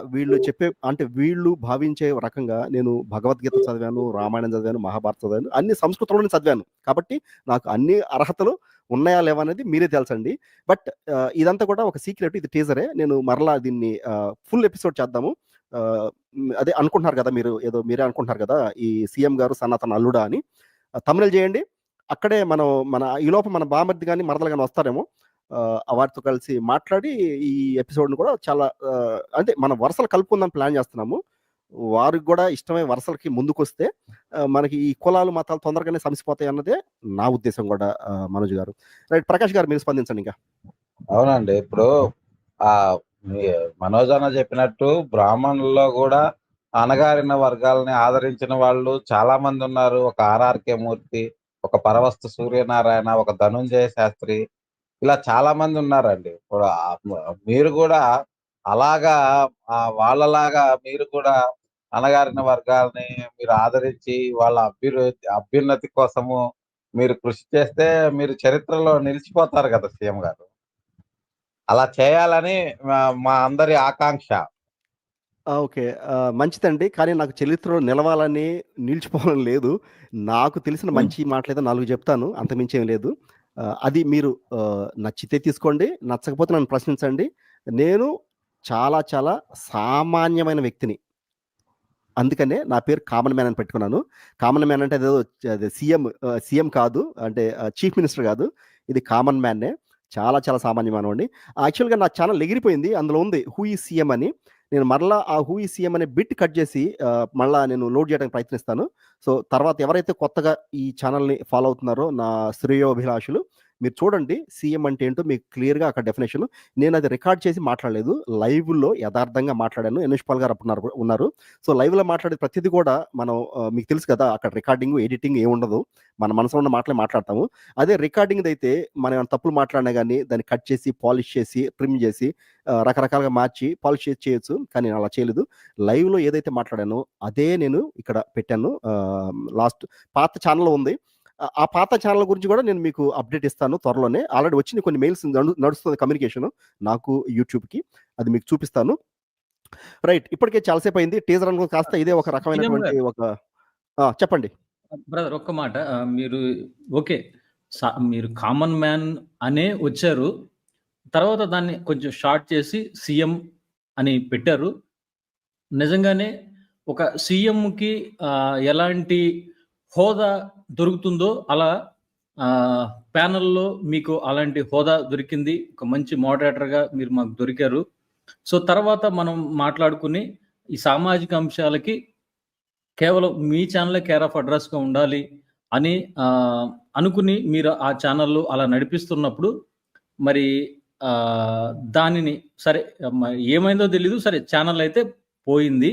వీళ్ళు భావించే రకంగా నేను భగవద్గీత చదివాను, రామాయణం చదివాను, మహాభారతం చదివాను, అన్ని సంస్కృతంలోనే చదివాను. కాబట్టి నాకు అన్ని అర్హతలు ఉన్నాయా లేవా అనేది మీరే తెలుసండి. బట్ ఇదంతా కూడా ఒక సీక్రెట్, ఇది టీజరే. నేను మరలా దీన్ని ఫుల్ ఎపిసోడ్ చేద్దాము. అదే అనుకుంటున్నారు కదా మీరే అనుకుంటున్నారు కదా ఈ సీఎం గారు సనాతన అల్లుడా అని. తమిళ్ చేయండి, అక్కడే మన ఈలోపు మన బామర్ది కానీ మరదలు కానీ వస్తారేమో. వారితో కలిసి మాట్లాడి ఈ ఎపిసోడ్ని కూడా చాలా అంటే మనం వరుసలు కలుపుకుందాం ప్లాన్ చేస్తున్నాము. వారికి కూడా ఇష్టమైన వరుసలకి ముందుకొస్తే మనకి ఈ కులాలు మతాలు తొందరగానే సమసిపోతాయి అన్నదే నా ఉద్దేశం కూడా. మనోజ్ గారు, రైట్. ప్రకాష్ గారు మీరు స్పందించండి ఇంకా. అవునండి, ఇప్పుడు ఆ మనోజ్ అన్న చెప్పినట్టు బ్రాహ్మణుల్లో కూడా అణగారిన వర్గాలని ఆదరించిన వాళ్ళు చాలా మంది ఉన్నారు. ఒక ఆర్ఆర్కే మూర్తి, ఒక పరవస్తు సూర్యనారాయణ, ఒక ధనుంజయ శాస్త్రి, ఇలా చాలా మంది ఉన్నారండి. ఇప్పుడు మీరు కూడా అలాగా వాళ్ళలాగా మీరు కూడా అణగారిన వర్గాలని మీరు ఆదరించి వాళ్ళ అభ్యున్నతి కోసము మీరు కృషి చేస్తే మీరు చరిత్రలో నిలిచిపోతారు కదా సీఎం గారు. అలా చేయాలని మా అందరి ఆకాంక్ష. ఓకే. మంచిదండి. కానీ నాకు చరిత్రలో నిలవాలని, నిలిచిపోవాలని లేదు. నాకు తెలిసిన మంచి మాటలేదో 4 చెప్తాను, అంతమించి ఏం లేదు. అది మీరు నచ్చితే తీసుకోండి, నచ్చకపోతే నన్ను ప్రశ్నించండి. నేను చాలా చాలా సామాన్యమైన వ్యక్తిని. అందుకనే నా పేరు కామన్ మ్యాన్ అని పెట్టుకున్నాను. కామన్ మ్యాన్ అంటే అదే సీఎం కాదు, అంటే చీఫ్ మినిస్టర్ కాదు. ఇది కామన్ మ్యాన్నే. చాలా చాలా సామాన్య మానవుడిని. యాక్చువల్‌గా నా ఛానల్ ఎగిరిపోయింది. అందులో ఉంది హూ ఈజ్ సీఎం అని. నేను మరలా ఆ హూ ఈజ్ సీఎం అనే బిట్ కట్ చేసి మళ్ళా నేను లోడ్ చేయడానికి ప్రయత్నిస్తాను. సో తర్వాత ఎవరైతే కొత్తగా ఈ ఛానల్‌ని ఫాలో అవుతున్నారో నా శ్రేయోభిలాషులు, మీరు చూడండి సీఎం అంటే ఏంటో మీకు క్లియర్‌గా అక్కడ డెఫినేషన్. నేను అది రికార్డ్ చేసి మాట్లాడలేదు. లైవ్‌లో యథార్థంగా మాట్లాడాను. ఎన్ఎస్ పాల్ గారు ఉన్నారు. సో లైవ్‌లో మాట్లాడే ప్రతిదీ కూడా మనం మీకు తెలుసు కదా, అక్కడ రికార్డింగ్, ఎడిటింగ్ ఏముండదు. మన మనసులో ఉన్న మాటలే మాట్లాడతాము. అదే రికార్డింగ్‌ది అయితే మనం ఏమైనా తప్పులు మాట్లాడినా గానీ దాన్ని కట్ చేసి, పాలిష్ చేసి, ట్రిమ్ చేసి రకరకాలుగా మార్చి పాలిష్ చేసి చేయొచ్చు. కానీ నేను అలా చేయలేదు. లైవ్‌లో ఏదైతే మాట్లాడానో అదే నేను ఇక్కడ పెట్టాను. లాస్ట్ పాత ఛానెల్‌లో ఉంది. ఆ పాత ఛానల్ గురించి కూడా నేను మీకు అప్డేట్ ఇస్తాను త్వరలోనే. ఆల్రెడీ వచ్చిన కొన్ని మెయిల్స్ నడుస్తుంది కమ్యూనికేషన్ నాకు యూట్యూబ్‌కి. అది మీకు చూపిస్తాను. రైట్. ఇప్పటికే చాలా సేపు అయింది. టీజర్ అనుకుని కాస్త ఇదే ఒక రకమైనటువంటి చెప్పండి బ్రదర్. ఒక్క మాట. మీరు ఓకే, మీరు కామన్ మ్యాన్ అనే వచ్చారు, తర్వాత దాన్ని కొంచెం షార్ట్ చేసి సీఎం అని పెట్టారు. నిజంగానే ఒక సీఎంకి ఎలాంటి హోదా దొరుకుతుందో అలా ప్యానల్లో మీకు అలాంటి హోదా దొరికింది. ఒక మంచి మోడరేటర్గా మీరు మాకు దొరికారు. సో తర్వాత మనం మాట్లాడుకుని ఈ సామాజిక అంశాలకి కేవలం మీ ఛానలే కేర్ ఆఫ్ అడ్రస్గా ఉండాలి అని అనుకుని మీరు ఆ ఛానల్లో అలా నడిపిస్తున్నప్పుడు మరి దానిని సరే ఏమైందో తెలీదు, సరే ఛానల్ అయితే పోయింది.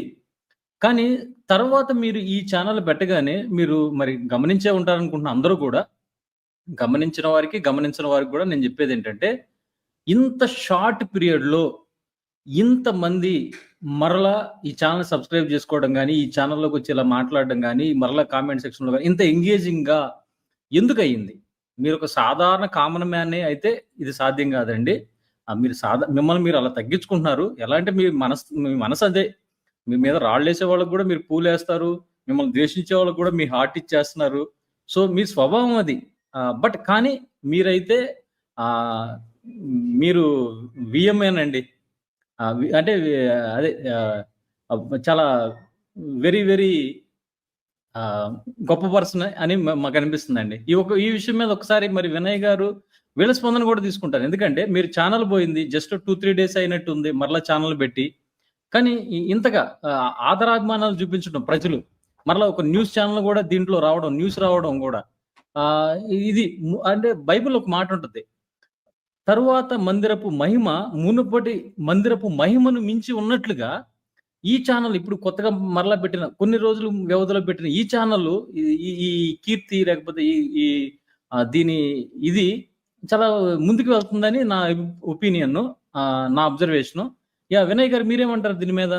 కానీ తర్వాత మీరు ఈ ఛానల్ పెట్టగానే మీరు మరి గమనించే ఉంటారనుకుంటున్నా, అందరూ కూడా గమనించిన వారికి కూడా నేను చెప్పేది ఏంటంటే, ఇంత షార్ట్ పీరియడ్లో ఇంతమంది మరలా ఈ ఛానల్ సబ్స్క్రైబ్ చేసుకోవడం కానీ, ఈ ఛానల్లోకి వచ్చి ఇలా మాట్లాడడం కానీ, మరలా కామెంట్ సెక్షన్లో కానీ ఇంత ఎంగేజింగ్గా ఎందుకు అయ్యింది? మీరు ఒక సాధారణ కామన్ మ్యానే అయితే ఇది సాధ్యం కాదండి. మీరు మిమ్మల్ని మీరు అలా తగ్గించుకుంటున్నారు. ఎలా అంటే మీ మనసు అదే. మీ మీద రాళ్ళేసే వాళ్ళకి కూడా మీరు పూలేస్తారు, మిమ్మల్ని ద్వేషించే వాళ్ళకి కూడా మీ హార్ట్ ఇచ్చేస్తున్నారు. సో మీ స్వభావం అది. బట్ కానీ మీరైతే మీరు విఎంఏనండి. అంటే అదే చాలా వెరీ వెరీ గొప్ప పర్సన్ అని మాకు అనిపిస్తుందండి. ఈ విషయం మీద ఒకసారి మరి వినయ్ గారు వీళ్ళ స్పందన కూడా తీసుకుంటారు. ఎందుకంటే మీరు ఛానల్ పోయింది జస్ట్ 2-3 డేస్ అయినట్టు ఉంది, మరలా ఛానల్ పెట్టి. కానీ ఇంతగా ఆదరాభిమానాలు చూపించడం ప్రజలు మరలా ఒక న్యూస్ ఛానల్ కూడా దీంట్లో రావడం, న్యూస్ రావడం కూడా ఇది అంటే బైబిల్ ఒక మాట ఉంటుంది, తరువాత మందిరపు మహిమ మునుపటి మందిరపు మహిమను మించి ఉన్నట్లుగా ఈ ఛానల్ ఇప్పుడు కొత్తగా మరలా పెట్టిన కొన్ని రోజులు వ్యవధిలో పెట్టిన ఈ ఛానల్ ఈ కీర్తి లేకపోతే ఈ దీని ఇది చాలా ముందుకు వెళ్తుందని నా ఒపీనియన్, నా అబ్జర్వేషన్. వినయ్ గారు మీరేమంటారు దీని మీద?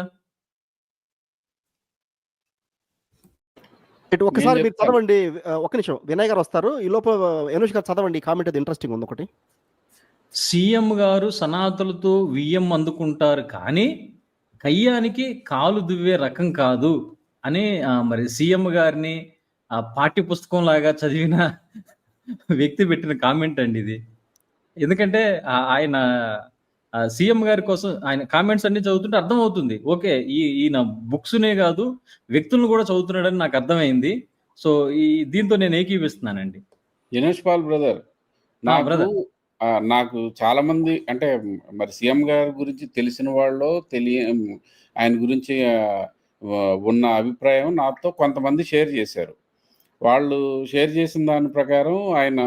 ఒకసారి మీరు చదవండి, ఒక నిమిషం వినయ్ గారు వస్తారు, ఈ లోపల ఎనుష్ గారు చదవండి, కామెంట్ అది ఇంట్రెస్టింగ్ ఉంది ఒకటి. సీఎం గారు సనాతులతో వియ్యం అందుకుంటారు కానీ కయ్యానికి కాలు దువ్వే రకం కాదు అని మరి సీఎం గారిని పాఠ్య పుస్తకం లాగా చదివిన వ్యక్తి పెట్టిన కామెంట్ అండి ఇది. ఎందుకంటే ఆయన సీఎం గారి కోసం ఆయన కామెంట్స్ అన్ని చదువుతుంటే అర్థమవుతుంది, ఓకే ఈయన బుక్స్నే కాదు వ్యక్తులను కూడా చదువుతున్నాడని నాకు అర్థమైంది. సో దీంతో నేను ఏకీపిస్తున్నానండి. దినేష్ పాల్ బ్రదర్, నాకు చాలా మంది అంటే మరి సీఎం గారి గురించి తెలిసిన వాళ్ళు ఆయన గురించి ఉన్న అభిప్రాయం నాతో కొంతమంది షేర్ చేశారు. వాళ్ళు షేర్ చేసిన దాని ప్రకారం ఆయన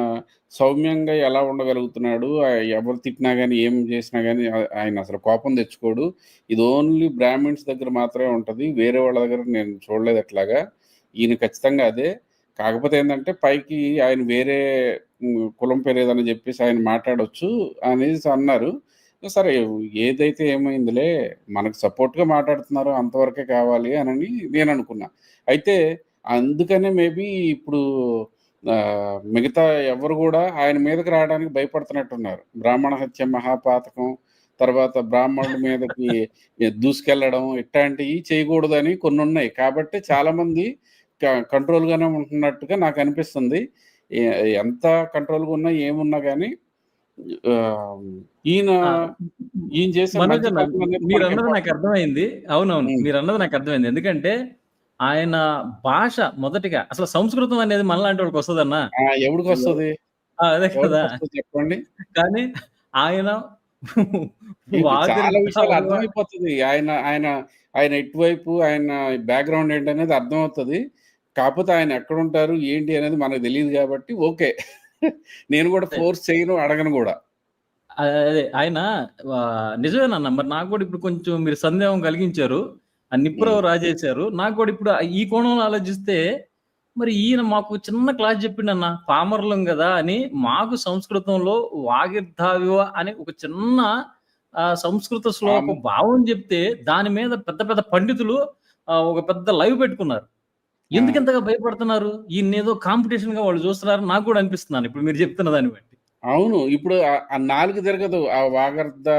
సౌమ్యంగా ఎలా ఉండగలుగుతున్నాడు, ఎవరు తిట్టినా కానీ ఏం చేసినా కానీ ఆయన అసలు కోపం తెచ్చుకోడు, ఇది ఓన్లీ బ్రాహ్మిన్స్ దగ్గర మాత్రమే ఉంటుంది, వేరే వాళ్ళ దగ్గర నేను చూడలేదు అట్లాగా, ఈయన ఖచ్చితంగా అదే. కాకపోతే ఏంటంటే పైకి ఆయన వేరే కులం పేరు ఏదని చెప్పేసి ఆయన మాట్లాడవచ్చు అనేసి అన్నారు. సరే ఏదైతే ఏమైందిలే, మనకు సపోర్ట్గా మాట్లాడుతున్నారు అంతవరకే కావాలి అని నేను అనుకున్నా. అయితే అందుకనే మేబీ ఇప్పుడు మిగతా ఎవరు కూడా ఆయన మీదకి రావడానికి భయపడుతున్నట్టున్నారు. బ్రాహ్మణ హత్య మహాపాతకం, తర్వాత బ్రాహ్మణుడి మీదకి దూసుకెళ్ళడం ఇట్లాంటివి చేయకూడదని కొన్ని ఉన్నాయి. కాబట్టి చాలా మంది కంట్రోల్గానే ఉంటున్నట్టుగా నాకు అనిపిస్తుంది. ఎంత కంట్రోల్గా ఉన్నా ఏమున్నా కానీ ఈయన చేసే మీరు అన్నది నాకు అర్థమైంది. అవునవును, మీరు అన్నది నాకు అర్థమైంది. ఎందుకంటే ఆయన భాష మొదటిగా అసలు సంస్కృతం అనేది మనలాంటి వాళ్ళకి వస్తుందన్నా, ఎవరికి వస్తుంది? అదే కదా చెప్పండి. కానీ ఆయన చాలా విషయాలు అర్థమైపోతుంది. ఆయన ఎటువైపు ఆయన బ్యాక్గ్రౌండ్ ఏంటనేది అర్థమవుతుంది. కాకపోతే ఆయన ఎక్కడ ఉంటారు ఏంటి అనేది మనకు తెలియదు కాబట్టి ఓకే, నేను కూడా ఫోర్స్ చేయను, అడగను కూడా. అదే ఆయన నిజమేనన్న. మరి నాకు కూడా ఇప్పుడు కొంచెం మీరు సందేహం కలిగించారు, నిప్పురవ రాజేశారు. నాకు కూడా ఇప్పుడు ఈ కోణంలో ఆలోచిస్తే మరి ఈయన మాకు చిన్న క్లాస్ చెప్పిండన్న, పామర్లం కదా అని, మాకు సంస్కృతంలో వాగిర్ధావివ అని ఒక చిన్న సంస్కృత శ్లోక భావం చెప్తే దాని మీద పెద్ద పెద్ద పండితులు ఒక పెద్ద లైవ్ పెట్టుకున్నారు. ఎందుకు ఇంతగా భయపడుతున్నారు? ఈయన ఏదో కాంపిటీషన్ గా వాళ్ళు చూస్తున్నారు నాకు కూడా అనిపిస్తున్నాను ఇప్పుడు మీరు చెప్తున్న దాన్ని బట్టి. అవును, ఇప్పుడు ఆ నాలుగు తిరగదు, ఆ వాగర్ధ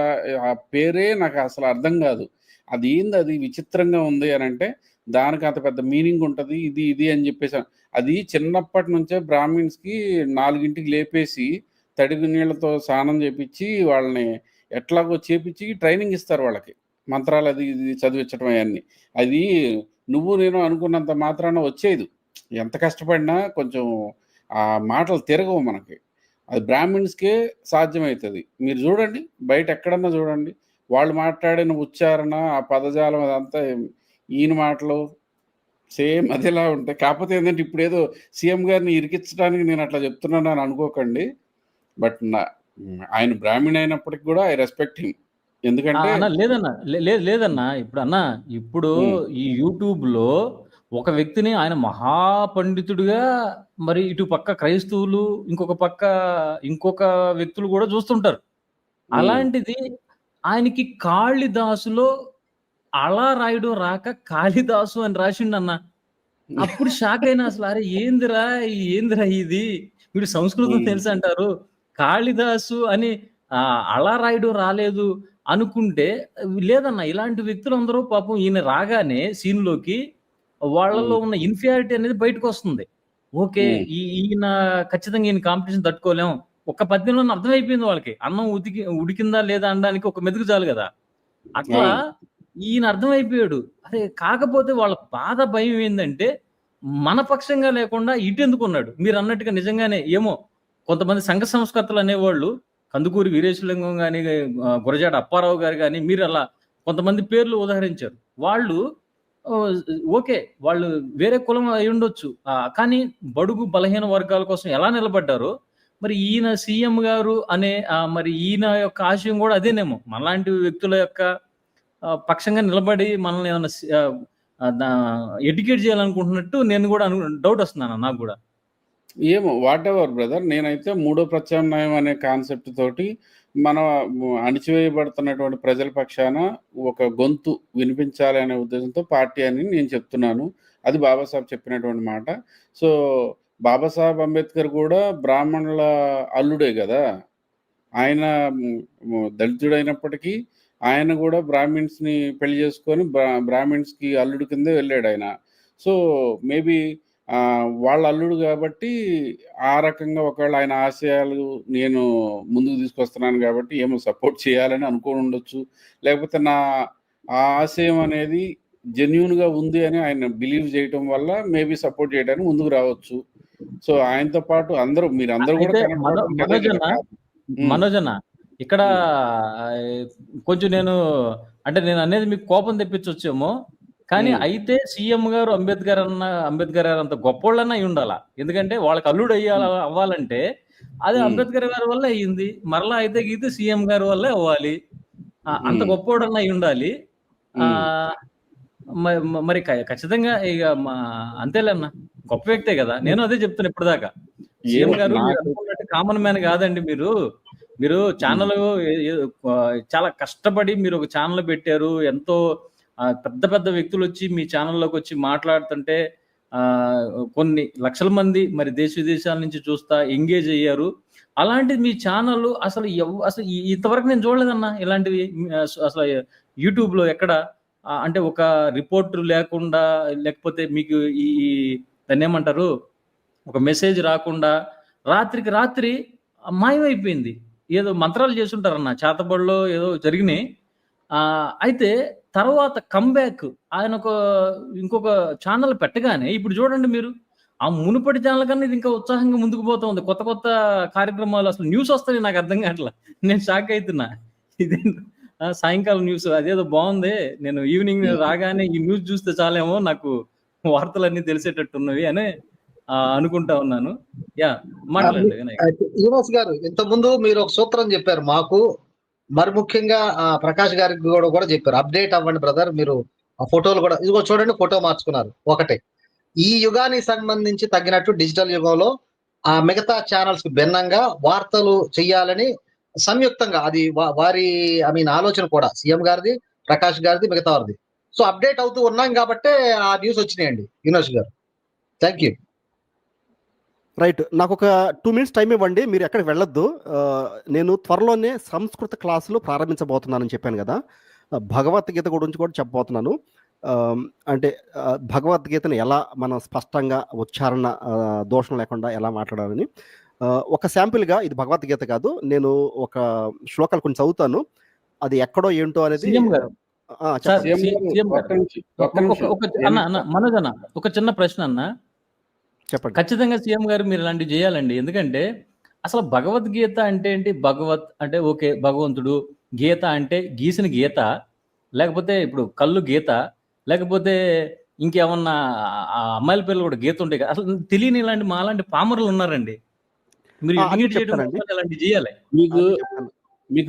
ఆ పేరే నాకు అసలు అర్థం కాదు. అది ఏంది, అది విచిత్రంగా ఉంది అని అంటే దానికి అంత పెద్ద మీనింగ్ ఉంటుంది, ఇది అని చెప్పేసి. అది చిన్నప్పటి నుంచే బ్రాహ్మిన్స్కి 4ంటికి లేపేసి తడిగి నీళ్ళతో స్నానం చేపించి వాళ్ళని ఎట్లాగో చేపించి ట్రైనింగ్ ఇస్తారు వాళ్ళకి, మంత్రాలు అది ఇది చదివించడం అవన్నీ. అది నువ్వు నేను అనుకున్నంత మాత్రాన వచ్చేది, ఎంత కష్టపడినా కొంచెం ఆ మాటలు తిరగవు మనకి. అది బ్రాహ్మిన్స్కే సాధ్యమవుతుంది. మీరు చూడండి, బయట ఎక్కడన్నా చూడండి, వాళ్ళు మాట్లాడిన ఉచ్చారణ, ఆ పదజాలం అదంతా ఈయన మాటలు సేమ్ అదేలా ఉంటాయి. కాకపోతే ఏంటంటే ఇప్పుడు ఏదో సీఎం గారిని ఇరికించడానికి నేను అట్లా చెప్తున్నాను అని అనుకోకండి. బట్ ఆయన బ్రాహ్మణ్ అయినప్పటికి కూడా ఐ రెస్పెక్ట్ హిమ్. ఎందుకంటే లేదన్నా ఇప్పుడు ఈ యూట్యూబ్ లో ఒక వ్యక్తిని ఆయన మహాపండితుడిగా, మరి ఇటు పక్క క్రైస్తవులు ఇంకొక వ్యక్తులు కూడా చూస్తుంటారు. అలాంటిది ఆయనకి కాళిదాసులో అలా రాయడం రాక కాళిదాసు అని రాసిండన్న. అప్పుడు షాక్ అయినా, అసలు అరే ఏందిరా ఇది, వీడు సంస్కృతం తెలుసు అంటారు, కాళిదాసు అని అలా రాయడం రాలేదు అనుకుంటే, లేదన్న ఇలాంటి వ్యక్తులు అందరూ పాపం ఈయన రాగానే సీన్లోకి వాళ్ళలో ఉన్న ఇన్ఫీరియారిటీ అనేది బయటకు వస్తుంది. ఓకే, ఈయన ఖచ్చితంగా ఈయన కాంపిటీషన్ తట్టుకోలేం. ఒక పద్యంలో అర్థమైపోయింది వాళ్ళకి, అన్నం ఉడికిందా లేదా అనడానికి ఒక మెతుకు చాలు కదా. అట్లా ఈయన అర్థమైపోయాడు. అరే కాకపోతే వాళ్ళ బాధ భయం ఏంటంటే మన పక్షంగా లేకుండా ఇటు ఎందుకున్నాడు. మీరు అన్నట్టుగా నిజంగానే ఏమో కొంతమంది సంఘ సంస్కర్తలు అనేవాళ్ళు, కందుకూరి వీరేశలింగం కానీ, గురజాడ అప్పారావు గారు కానీ, మీరు అలా కొంతమంది పేర్లు ఉదహరించారు. వాళ్ళు ఓకే, వాళ్ళు వేరే కులం అయి ఉండొచ్చు, కానీ బడుగు బలహీన వర్గాల కోసం ఎలా నిలబడ్డారో మరి ఈయన సీఎం గారు అనే మరి ఈయన యొక్క ఆశయం కూడా అదేనేమో, మనలాంటి వ్యక్తుల యొక్క పక్షంగా నిలబడి మనల్ని ఏమన్నా ఎడ్యుకేట్ చేయాలనుకుంటున్నట్టు నేను కూడా డౌట్ వస్తున్నాను నాకు కూడా. ఏమో వాట్ ఎవర్ బ్రదర్, నేనైతే మూడో ప్రత్యామ్నాయం అనే కాన్సెప్ట్ తోటి మన అణిచివేయబడుతున్నటువంటి ప్రజల పక్షాన ఒక గొంతు వినిపించాలి అనే ఉద్దేశంతో పార్టీ అని నేను చెప్తున్నాను. అది బాబాసాహెబ్ చెప్పినటువంటి మాట. సో బాబాసాహెబ్ అంబేద్కర్ కూడా బ్రాహ్మణుల అల్లుడే కదా, ఆయన దళితుడైనప్పటికీ ఆయన కూడా బ్రాహ్మిన్స్ని పెళ్లి చేసుకొని బ్రాహ్మిన్స్కి అల్లుడు కిందే వెళ్ళాడు ఆయన. సో మేబీ వాళ్ళ అల్లుడు కాబట్టి ఆ రకంగా ఒకవేళ ఆయన ఆశయాలు నేను ముందుకు తీసుకొస్తున్నాను కాబట్టి ఏమో సపోర్ట్ చేయాలని అనుకోని ఉండొచ్చు, లేకపోతే నా ఆ ఆశయం అనేది జెన్యూన్గా ఉంది అని ఆయన బిలీవ్ చేయటం వల్ల మేబీ సపోర్ట్ చేయడానికి ముందుకు రావచ్చు. సో ఆయనతో పాటు అందరూ మీరందరూ కూడా మనోజన్న ఇక్కడ కొంచెం నేను అనేది మీకు కోపం తెప్పించొచ్చేమో, కానీ అయితే సీఎం గారు అంబేద్కర్ గారు అంత గొప్పోళ్ళన్నా అయి ఉండాలా. ఎందుకంటే వాళ్ళకి అల్లుడు అవ్వాలంటే అది అంబేద్కర్ గారి వల్ల అయ్యింది, మరలా అయితే గీతే సీఎం గారి వల్లే అవ్వాలి, అంత గొప్పోడన్నా అయి ఉండాలి. మరి ఖచ్చితంగా ఇక అంతేలేన్నా, గొప్ప వ్యక్తే కదా. నేను అదే చెప్తాను ఇప్పటిదాకా. సీఎం గారు కామన్ మ్యాన్ కాదండి. మీరు ఛానల్ చాలా కష్టపడి మీరు ఒక ఛానల్ పెట్టారు. ఎంతో పెద్ద పెద్ద వ్యక్తులు వచ్చి మీ ఛానల్లోకి వచ్చి మాట్లాడుతుంటే కొన్ని లక్షల మంది మరి దేశ విదేశాల నుంచి చూస్తా ఎంగేజ్ అయ్యారు. అలాంటిది మీ ఛానల్ అసలు ఇంతవరకు నేను చూడలేదన్నా ఇలాంటివి. అసలు యూట్యూబ్ లో ఎక్కడ అంటే ఒక రిపోర్టర్ లేకుండా, లేకపోతే మీకు ఈ దాన్ని ఏమంటారు, ఒక మెసేజ్ రాకుండా రాత్రికి రాత్రి మాయమైపోయింది. ఏదో మంత్రాలు చేస్తుంటారన్న, చేతబడిలో ఏదో జరిగినాయి. అయితే తర్వాత కంబ్యాక్ ఆయన ఇంకొక ఛానల్ పెట్టగానే ఇప్పుడు చూడండి మీరు, ఆ మునుపటి ఛానల్ కన్నా ఇది ఇంకా ఉత్సాహంగా ముందుకు పోతా ఉంది. కొత్త కొత్త కార్యక్రమాలు, అసలు న్యూస్ వస్తాయి, నాకు అర్థం కావట్లా. నేను షాక్ అవుతున్నా. ఇదే సాయంకాలం న్యూస్ అదేదో బాగుంది, నేను ఈవినింగ్ రాగానే ఈ న్యూస్ చూస్తే చాలేమో నాకు వార్తలన్నీ తెలిసేటట్టున్నవి అని అనుకుంటా ఉన్నాను. మాట్లాడండి యూనస్ గారు. ఇంతకుముందు మీరు ఒక సూత్రం చెప్పారు మాకు, మరి ముఖ్యంగా ప్రకాష్ గారికి కూడా చెప్పారు, అప్డేట్ అవ్వండి బ్రదర్. మీరు ఆ ఫోటోలు కూడా ఇదిగో చూడండి, ఫోటో మార్చుకున్నారు. ఒకటే ఈ యుగానికి సంబంధించి తగ్గినట్టు డిజిటల్ యుగంలో మిగతా ఛానల్స్ కి భిన్నంగా వార్తలు చెయ్యాలని సంయుక్తంగా, అది వారి ఆలోచన కూడా, సీఎం గారిది, ప్రకాష్ గారిది, మిగతా వారిది. సో అప్డేట్ అవుతూ ఉన్నాం కాబట్టి ఆ న్యూస్ వచ్చినాయండి. యూనస్ గారు, థ్యాంక్ యూ. రైట్, నాకు ఒక 2 minutes టైం ఇవ్వండి, మీరు ఎక్కడికి వెళ్ళొద్దు. నేను త్వరలోనే సంస్కృత క్లాసులు ప్రారంభించబోతున్నానని చెప్పాను కదా, భగవద్గీత గురించి కూడా చెప్పబోతున్నాను. అంటే భగవద్గీతను ఎలా మనం స్పష్టంగా ఉచ్చారణ దోషం లేకుండా ఎలా మాట్లాడాలని. ఒక శాంపిల్గా, ఇది భగవద్గీత కాదు, నేను ఒక శ్లోకాలు కొంచెం చదువుతాను, అది ఎక్కడో ఏంటో అనేది. మనోజ్ అన్న, ఒక చిన్న ప్రశ్న అన్న, చెప్పండి. ఖచ్చితంగా సీఎం గారు మీరు ఇలాంటివి చేయాలండి. ఎందుకంటే అసలు భగవద్గీత అంటే ఏంటి? భగవత్ అంటే ఓకే, భగవంతుడు. గీత అంటే గీసిన గీత, లేకపోతే ఇప్పుడు కళ్ళు గీత, లేకపోతే ఇంకేమన్నా అమ్మాయిల పేర్లు కూడా గీత ఉంటాయి కదా. అసలు తెలియని ఇలాంటి మాలాంటి పామరులు ఉన్నారండి. మీరు ఇలాంటివి చేయాలి. మీకు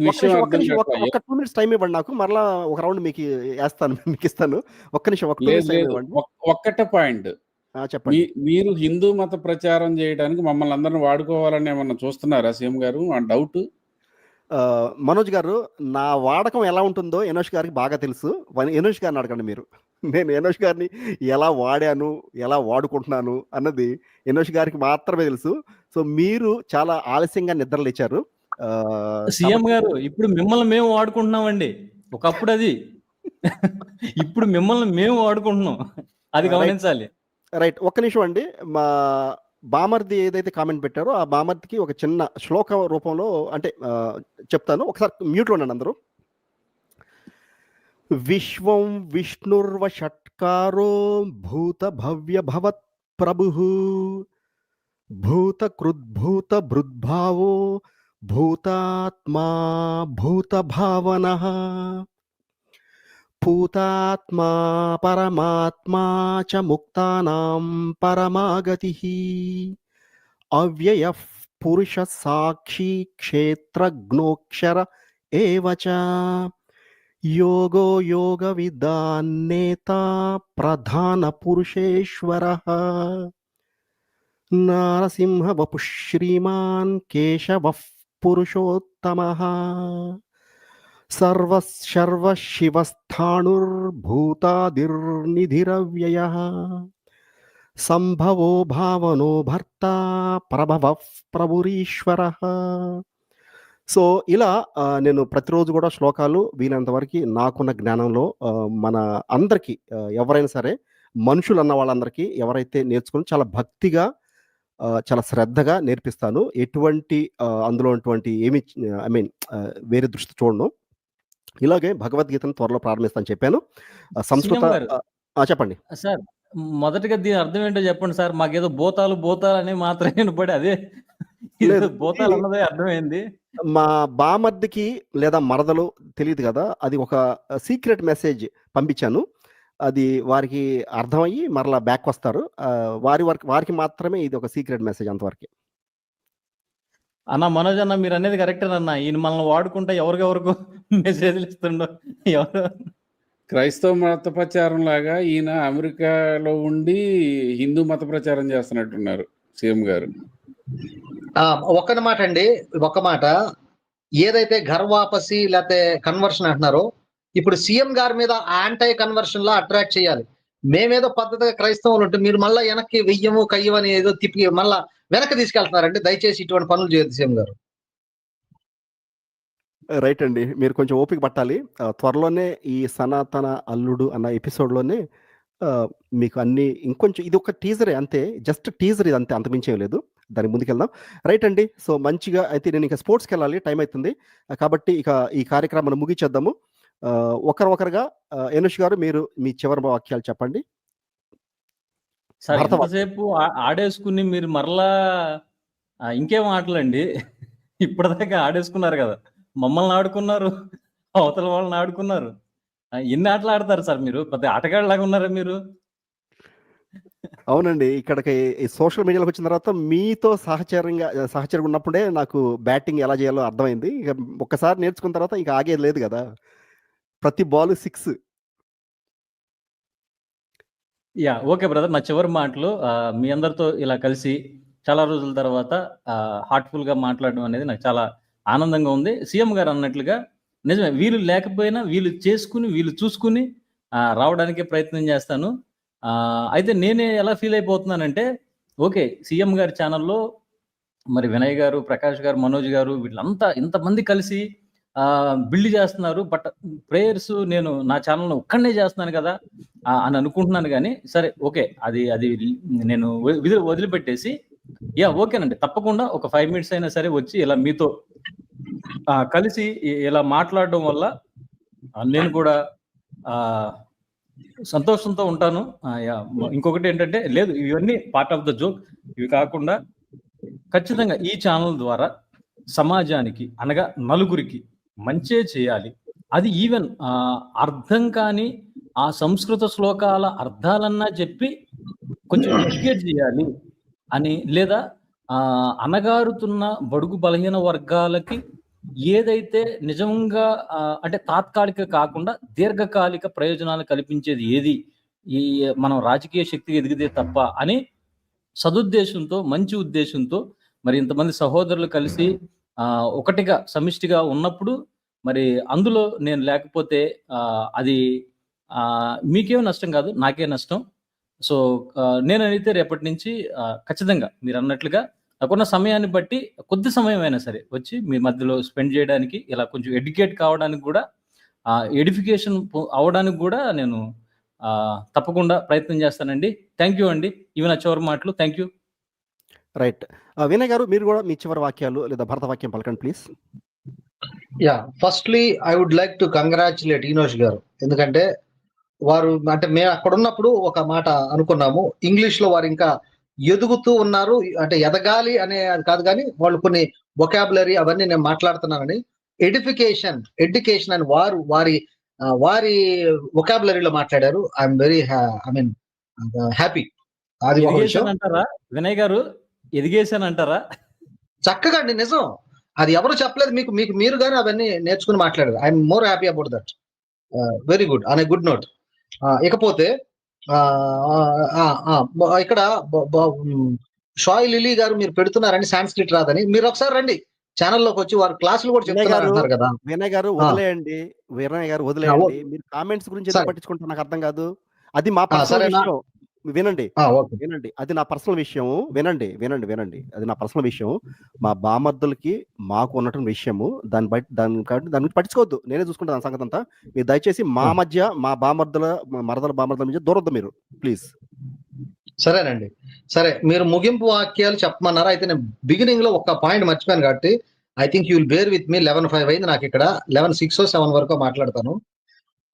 విషయం ఒక 2 minutes టైం ఇవ్వండి నాకు, మరలా ఒక రౌండ్ మీకు వేస్తాను, మీకు ఇస్తాను. ఒక్క నిమిషం, ఒక్కటే పాయింట్ చెప్పండి. మీరు హిందూ మత ప్రచారం చేయడానికి మమ్మల్ని అందరిని వాడుకోవాలని ఏమన్నా చూస్తున్నారా సీఎం గారు? ఆ డౌట్. మనోజ్ గారు, నా వాడకం ఎలా ఉంటుందో ఎనోష్ గారికి బాగా తెలుసు. ఎనోష్ గారిని అడగండి మీరు. నేను ఎనోష్ గారిని ఎలా వాడాను, ఎలా వాడుకుంటున్నాను అన్నది ఎనోష్ గారికి మాత్రమే తెలుసు. సో మీరు చాలా ఆలస్యంగా నిద్రలు ఇచ్చారు సీఎం గారు. ఇప్పుడు మిమ్మల్ని మేము వాడుకుంటున్నామండి, ఒకప్పుడు అది. ఇప్పుడు మిమ్మల్ని మేము వాడుకుంటున్నాం, అది గమనించాలి. రైట్, ఒక్క నిమిషం అండి. మా బామర్ది ఏదైతే కామెంట్ పెట్టారో ఆ బామర్దికి ఒక చిన్న శ్లోక రూపంలో అంటే చెప్తాను, ఒకసారి మ్యూట్లో ఉండండి అందరూ. విశ్వం విష్ణుర్వ షట్కారో భూత భవ్య భవత్ ప్రభు భూత కృద్భూత భృద్భావో భూతాత్మా భూత భావన భూతాత్మా పరమాత్మా చ ముక్తానాం పరమాగతిః అవ్యయః పురుష సాక్షి క్షేత్రజ్ఞోక్షర ఏవ చ యోగో యోగ విదాన్నేత ప్రధాన పురుషేశ్వరః నారసింహ వపుః శ్రీమాన్ కేశవః పురుషోత్తమః సర్వ శివస్థాణుర్భూతాదిర్నిధిరవ్యయః సంభవో భావనో భర్త ప్రభవః ప్రభురీశ్వరః. సో ఇలా నేను ప్రతిరోజు కూడా శ్లోకాలు వీలైనంత వరకు నాకున్న జ్ఞానంలో మన అందరికీ ఎవరైనా సరే మనుషులు అన్న వాళ్ళందరికీ ఎవరైతే నేర్చుకుని చాలా భక్తిగా చాలా శ్రద్ధగా నేర్పిస్తాను. ఎటువంటి అందులో ఉన్నటువంటి ఏమి ఐ మీన్ వేరే దృష్టి చూడను. ఇలాగే భగవద్గీతను త్వరలో ప్రారంభిస్తాను చెప్పాను. సంస్కృత చెప్పండి సార్. మొదటిగా దీని అర్థం ఏంటో చెప్పండి సార్. మాకేదో భూతాలు అని మాత్రం వినపడి అదే భూతాలు అన్నదే అర్థమైంది. మా బామర్దికి లేదా మరదలు తెలియదు కదా, అది ఒక సీక్రెట్ మెసేజ్ పంపించాను. అది వారికి అర్థమయ్యి మరలా బ్యాక్ వస్తారు. వారికి మాత్రమే ఇది ఒక సీక్రెట్ మెసేజ్ అంతవరకు. అన్న మనోజ్ అన్న మీరు అనేది కరెక్టేనన్న. ఈయన మనల్ని వాడుకుంటే ఎవరికెవరకు మెసేజ్లు ఇస్తుండో ఎవరు. క్రైస్తవ మత ప్రచారం లాగా ఈయన అమెరికాలో ఉండి హిందూ మత ప్రచారం చేస్తున్నట్టున్నారు సీఎం గారు. ఒక్క మాట అండి, ఒక మాట. ఏదైతే ఘర్ వాపసి లేకపోతే కన్వర్షన్ అంటున్నారో, ఇప్పుడు సీఎం గారి మీద యాంటై కన్వర్షన్ లా అట్రాక్ట్ చేయాలి. మేమేదో పద్ధతిగా క్రైస్తవులు ఉంటే మీరు మళ్ళీ వెనక్కి వెయ్యము కయ్యమని ఏదో తిప్పి మళ్ళా వెనక్కి తీసుకెళ్తున్నారండి. దయచేసి ఇటువంటి పనులు చేయొద్దు సీఎం గారు. రైట్ అండి, మీరు కొంచెం ఓపిక పట్టాలి. త్వరలోనే ఈ సనాతన అల్లుడు అన్న ఎపిసోడ్లోనే మీకు అన్ని ఇంకొంచెం, ఇది ఒక టీజరే అంతే, జస్ట్ టీజర్ ఇది అంతే, అంతమించేం లేదు. దాని ముందుకెళ్దాం. రైట్ అండి. సో మంచిగా అయితే నేను ఇంకా స్పోర్ట్స్కి వెళ్ళాలి, టైం అవుతుంది కాబట్టి ఇక ఈ కార్యక్రమాన్ని ముగించేద్దాము. ఒకరుగా ఎనుష్ గారు మీరు మీ చివరి వాక్యాలు చెప్పండి. సార్ ఎంతసేపు ఆడేసుకుని మీరు మరలా ఇంకేం ఆటలండి, ఇప్పటిదాకా ఆడేసుకున్నారు కదా, మమ్మల్ని ఆడుకున్నారు, అవతల వాళ్ళని ఆడుకున్నారు. ఎన్ని ఆటలు ఆడతారు సార్ మీరు? పెద్ద ఆటగాళ్ళలాగా ఉన్నారా మీరు? అవునండి, ఇక్కడికి సోషల్ మీడియాలోకి వచ్చిన తర్వాత మీతో సహచరంగా ఉన్నప్పుడే నాకు బ్యాటింగ్ ఎలా చేయాలో అర్థమైంది. ఇక ఒక్కసారి నేర్చుకున్న తర్వాత ఇక ఆగేది లేదు కదా, ప్రతి బాల్ 6. ఓకే బ్రదర్, నా చివరి మాటలు మీ అందరితో ఇలా కలిసి చాలా రోజుల తర్వాత హార్ట్ఫుల్ గా మాట్లాడడం అనేది నాకు చాలా ఆనందంగా ఉంది. సీఎం గారు అన్నట్లుగా నిజమే, వీళ్ళు లేకపోయినా వీళ్ళు చేసుకుని వీళ్ళు చూసుకుని రావడానికే ప్రయత్నం చేస్తాను. అయితే నేనే ఎలా ఫీల్ అయిపోతున్నానంటే, ఓకే సీఎం గారి ఛానల్లో మరి వినయ్ గారు, ప్రకాష్ గారు, మనోజ్ గారు వీళ్ళంతా ఇంతమంది కలిసి బిల్డ్ చేస్తున్నారు. బట్ ప్రేయర్స్ నేను నా ఛానల్ను ఒక్కడనే చేస్తున్నాను కదా అని అనుకుంటున్నాను. కానీ సరే ఓకే, అది నేను వదిలిపెట్టేసి ఓకేనండి, తప్పకుండా ఒక 5 minutes అయినా సరే వచ్చి ఇలా మీతో కలిసి ఇలా మాట్లాడడం వల్ల నేను కూడా సంతోషంతో ఉంటాను. ఇంకొకటి ఏంటంటే, లేదు ఇవన్నీ పార్ట్ ఆఫ్ ద జోక్, ఇవి కాకుండా ఖచ్చితంగా ఈ ఛానల్ ద్వారా సమాజానికి అనగా నలుగురికి మంచే చేయాలి. అది ఈవెన్ అర్థం కాని ఆ సంస్కృత శ్లోకాల అర్థాలన్నా చెప్పి కొంచెం ఎడ్యుకేట్ చేయాలి అని, లేదా అనగారుతున్న బడుగు బలహీన వర్గాలకి ఏదైతే నిజంగా అంటే తాత్కాలిక కాకుండా దీర్ఘకాలిక ప్రయోజనాలు కల్పించేది ఏది, ఈ మనం రాజకీయ శక్తికి ఎదిగితే తప్ప అని సదుద్దేశంతో, మంచి ఉద్దేశంతో మరి ఇంతమంది సహోదరులు కలిసి ఒకటిగా సమిష్టిగా ఉన్నప్పుడు మరి అందులో నేను లేకపోతే అది మీకేం నష్టం కాదు, నాకే నష్టం. సో నేనైతే రేపటి నుంచి ఖచ్చితంగా మీరు అన్నట్లుగా నాకున్న సమయాన్ని బట్టి కొద్ది సమయం అయినా సరే వచ్చి మీ మధ్యలో స్పెండ్ చేయడానికి, ఇలా కొంచెం ఎడ్యుకేట్ కావడానికి కూడా, ఎడిఫికేషన్ అవడానికి కూడా నేను తప్పకుండా ప్రయత్నం చేస్తానండి. థ్యాంక్ యూ అండి. ఇవి నా చివరి మాటలు. Thank you. రైట్. వినయ్ గారు మీరు కూడా మీ చివరి వాక్యాలు లేదా భరత వాక్యం పలకండి please. Firstly I would like to congratulate Enosh garu. ఎందుకంటే వారు అంటే మేము అక్కడ ఉన్నప్పుడు ఒక మాట అనుకున్నాము, ఇంగ్లీష్ లో వారు ఇంకా ఎదుగుతూ ఉన్నారు, అంటే ఎదగాలి అనే అది కాదు కానీ వాళ్ళు కొన్ని వొకాబులరీ అవన్నీ నేను మాట్లాడుతున్నానని, ఎడ్యుకేషన్ అని వారి వారి వొకాబులరీలో మాట్లాడారు. I'm very I mean happy. అది ఒక విషయం. ఎదిగేశానంటారా వినయ్ గారు? ఎదిగేశానంటారా? చక్కగా అండి, నిజం. అది ఎవరు చెప్పలేదు మీకు. మీరు గాని అవన్నీ నేర్చుకుని మాట్లాడారు. I'm more happy about that. Very good. On a good note. ఇకపోతే ఇక్కడ షాయ్ లిలీ గారు మీరు పెడుతున్నారని సాంస్క్రిట్ రాదని, మీరు ఒకసారి రండి ఛానల్లోకి వచ్చి వారు క్లాసులు కూడా చెప్తున్నారు కదా. వినయ్ గారు వదిలేయండి, మీరు కామెంట్స్ గురించి ఎందుకు పట్టించుకుంటారు నాకు అర్థం కాదు. అది మా పర్సనల్ విషయం. వినండి, అది నా పర్సనల్ విషయం. వినండి, అది నా పర్సనల్ విషయం. మా బామర్దులకి మాకు ఉన్నటువంటి విషయము. దాన్ని పట్టించుకోవద్దు. నేనే చూసుకుంటాను దాని సంగతి అంతా. మీరు దయచేసి మా మధ్య, మా మరదల మధ్య దూరద్దు మీరు, ప్లీజ్. సరేనండి, సరే. మీరు ముగింపు వాక్యాలు చెప్పమన్నారా? అయితే నేను బిగినింగ్ లో ఒక పాయింట్ మర్చిపోయాను కాబట్టి I think you will bear with me. 11:05 అయింది నాకు ఇక్కడ. 11:06 7 వరకు మాట్లాడతాను.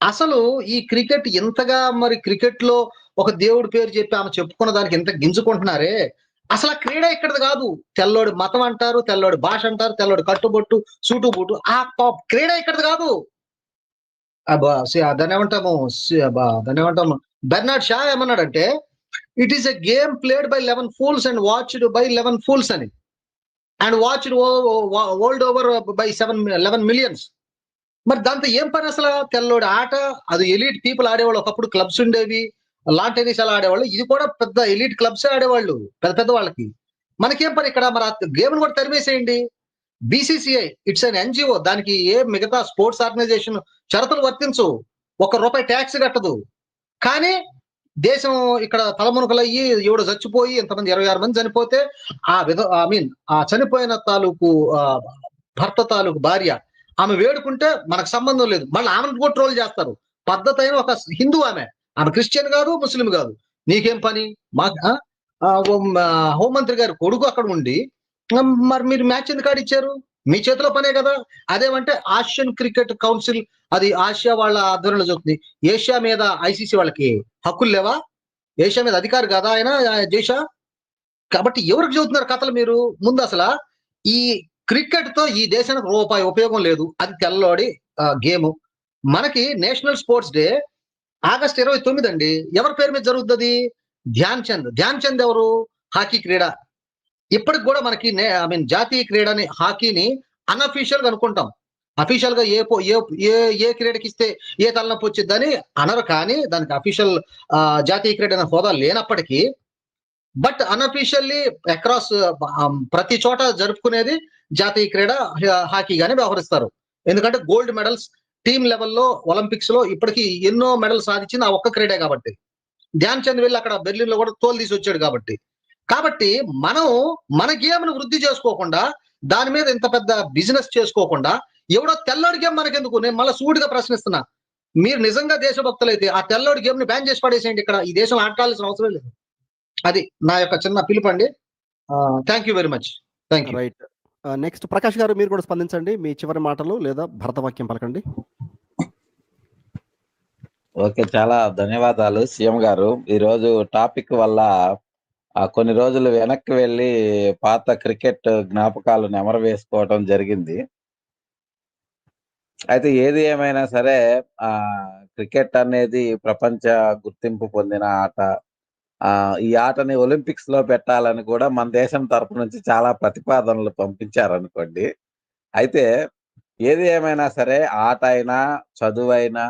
అసలు ఈ క్రికెట్ ఇంతగా, మరి క్రికెట్ లో ఒక దేవుడి పేరు చెప్పి ఆమె చెప్పుకున్న దానికి ఎంత గింజుకుంటున్నారే. అసలు ఆ క్రీడ ఇక్కడది కాదు. తెల్లోడి మతం అంటారు, తెల్లోడి భాష అంటారు, తెల్లోడి కట్టుబొట్టు, సూటు బూటు. ఆ క్రీడ ఇక్కడది కాదు. దాన్ని ఏమంటాము, బెర్నార్డ్ షా ఏమన్నాడంటే, it is a game played by 11 fools and watched by 11 fools అని, and watched world over by 11 millions. మరి దాంతో ఏం పని అసలు? తెల్లోడి ఆట, అది ఎలీట్ పీపుల్ ఆడేవాళ్ళు. ఒకప్పుడు క్లబ్స్ ఉండేవి, లాన్ టెన్నిస్ అలా ఆడేవాళ్ళు. ఇది కూడా పెద్ద ఎలీట్ క్లబ్స్ ఆడేవాళ్ళు, పెద్ద వాళ్ళకి. మనకేం పని ఇక్కడ? మరి ఆ గేమ్ కూడా తరిమేసేయండి. BCCI it's an NGO. దానికి ఏ మిగతా స్పోర్ట్స్ ఆర్గనైజేషన్ షరతులు వర్తించు. ₹1 ట్యాక్స్ కట్టదు. కానీ దేశం ఇక్కడ తలమునకలయ్యి ఎవడు చచ్చిపోయి ఇంతమంది 26 మంది చనిపోతే ఆ చనిపోయిన తాలూకు భర్త తాలూకు భార్య ఆమె వేడుకుంటే మనకు సంబంధం లేదు. మళ్ళీ ఆమెను కూడా ట్రోల్ చేస్తారు. పద్ధతి అయిన ఒక హిందూ ఆమె క్రిస్టియన్ కాదు, ముస్లిం కాదు. నీకేం పని? హోంమంత్రి గారు కొడుకు అక్కడ ఉండి మరి మీరు మ్యాచ్ ఎందుకు ఆడిచ్చారు? మీ చేతిలో పనే కదా. అదేమంటే ఆసియన్ క్రికెట్ కౌన్సిల్, అది ఆసియా వాళ్ళ ఆధ్వర్యంలో చూస్తుంది. ఏషియా మీద ఐసీసీ వాళ్ళకి హక్కులు లేవా? ఏషియా మీద అధికారి కదా ఆయన జైషా. కాబట్టి ఎవరికి చెబుతున్నారు కథలు మీరు? ముందు అసలు ఈ క్రికెట్ తో ఈ దేశానికి రూపాయి ఉపయోగం లేదు. అది తెల్లోడి గేమ్. మనకి నేషనల్ స్పోర్ట్స్ డే ఆగస్ట్ 29 అండి. ఎవరి పేరు మీద జరుగుతుంది? ధ్యాన్ చంద్ ఎవరు? హాకీ క్రీడ. ఇప్పటికి కూడా మనకి జాతీయ క్రీడని, హాకీని అన్అఫీషియల్ గా అనుకుంటాం. అఫీషియల్ గా ఏ క్రీడకి ఇస్తే ఏ తలనొప్పి వచ్చిందని అనరు. కానీ దానికి అఫీషియల్ జాతీయ క్రీడ అనే హోదా లేనప్పటికీ, బట్ అన్అఫీషియల్లీ అక్రాస్ ప్రతి చోట జరుపుకునేది జాతీయ క్రీడ హాకీగానే వ్యవహరిస్తారు. ఎందుకంటే గోల్డ్ మెడల్స్ టీమ్ లెవెల్లో ఒలింపిక్స్ లో ఇప్పటికీ ఎన్నో మెడల్ సాధించింది ఆ ఒక్క క్రీడే కాబట్టి. ధ్యాన్ చంద్ వెళ్ళి అక్కడ బెర్లిన్ లో కూడా తోలు తీసి వచ్చాడు కాబట్టి మనం మన గేమ్ ను వృద్ధి చేసుకోకుండా, దాని మీద ఇంత పెద్ద బిజినెస్ చేసుకోకుండా, ఎవడో తెల్లోడి గేమ్ మనకెందుకు? నేను మళ్ళీ సూటిగా ప్రశ్నిస్తున్నా. మీరు నిజంగా దేశభక్తులైతే ఆ తెల్లోడి గేమ్ ని బ్యాన్ చేసి పడేసేయండి. ఇక్కడ ఈ దేశం ఆడాల్సిన అవసరం లేదు. అది నా యొక్క చిన్న పిలుపండి. Thank you very much. Thank you. Right. Next Prakash garu, మీరు కూడా స్పందించండి. మీ చివరి మాటలు లేదా భరతవాక్యం పలకండి. ఓకే, చాలా ధన్యవాదాలు సీఎం గారు. ఈరోజు టాపిక్ వల్ల కొన్ని రోజులు వెనక్కి వెళ్ళి పాత క్రికెట్ జ్ఞాపకాలు నెమరు వేసుకోవడం జరిగింది. అయితే ఏది ఏమైనా సరే క్రికెట్ అనేది ప్రపంచ గుర్తింపు పొందిన ఆట. ఈ ఆటని ఒలింపిక్స్ లో పెట్టాలని కూడా మన దేశం తరపు నుంచి చాలా ప్రతిపాదనలు పంపించారనుకోండి. అయితే ఏది ఏమైనా సరే, ఆట అయినా, చదువైనా,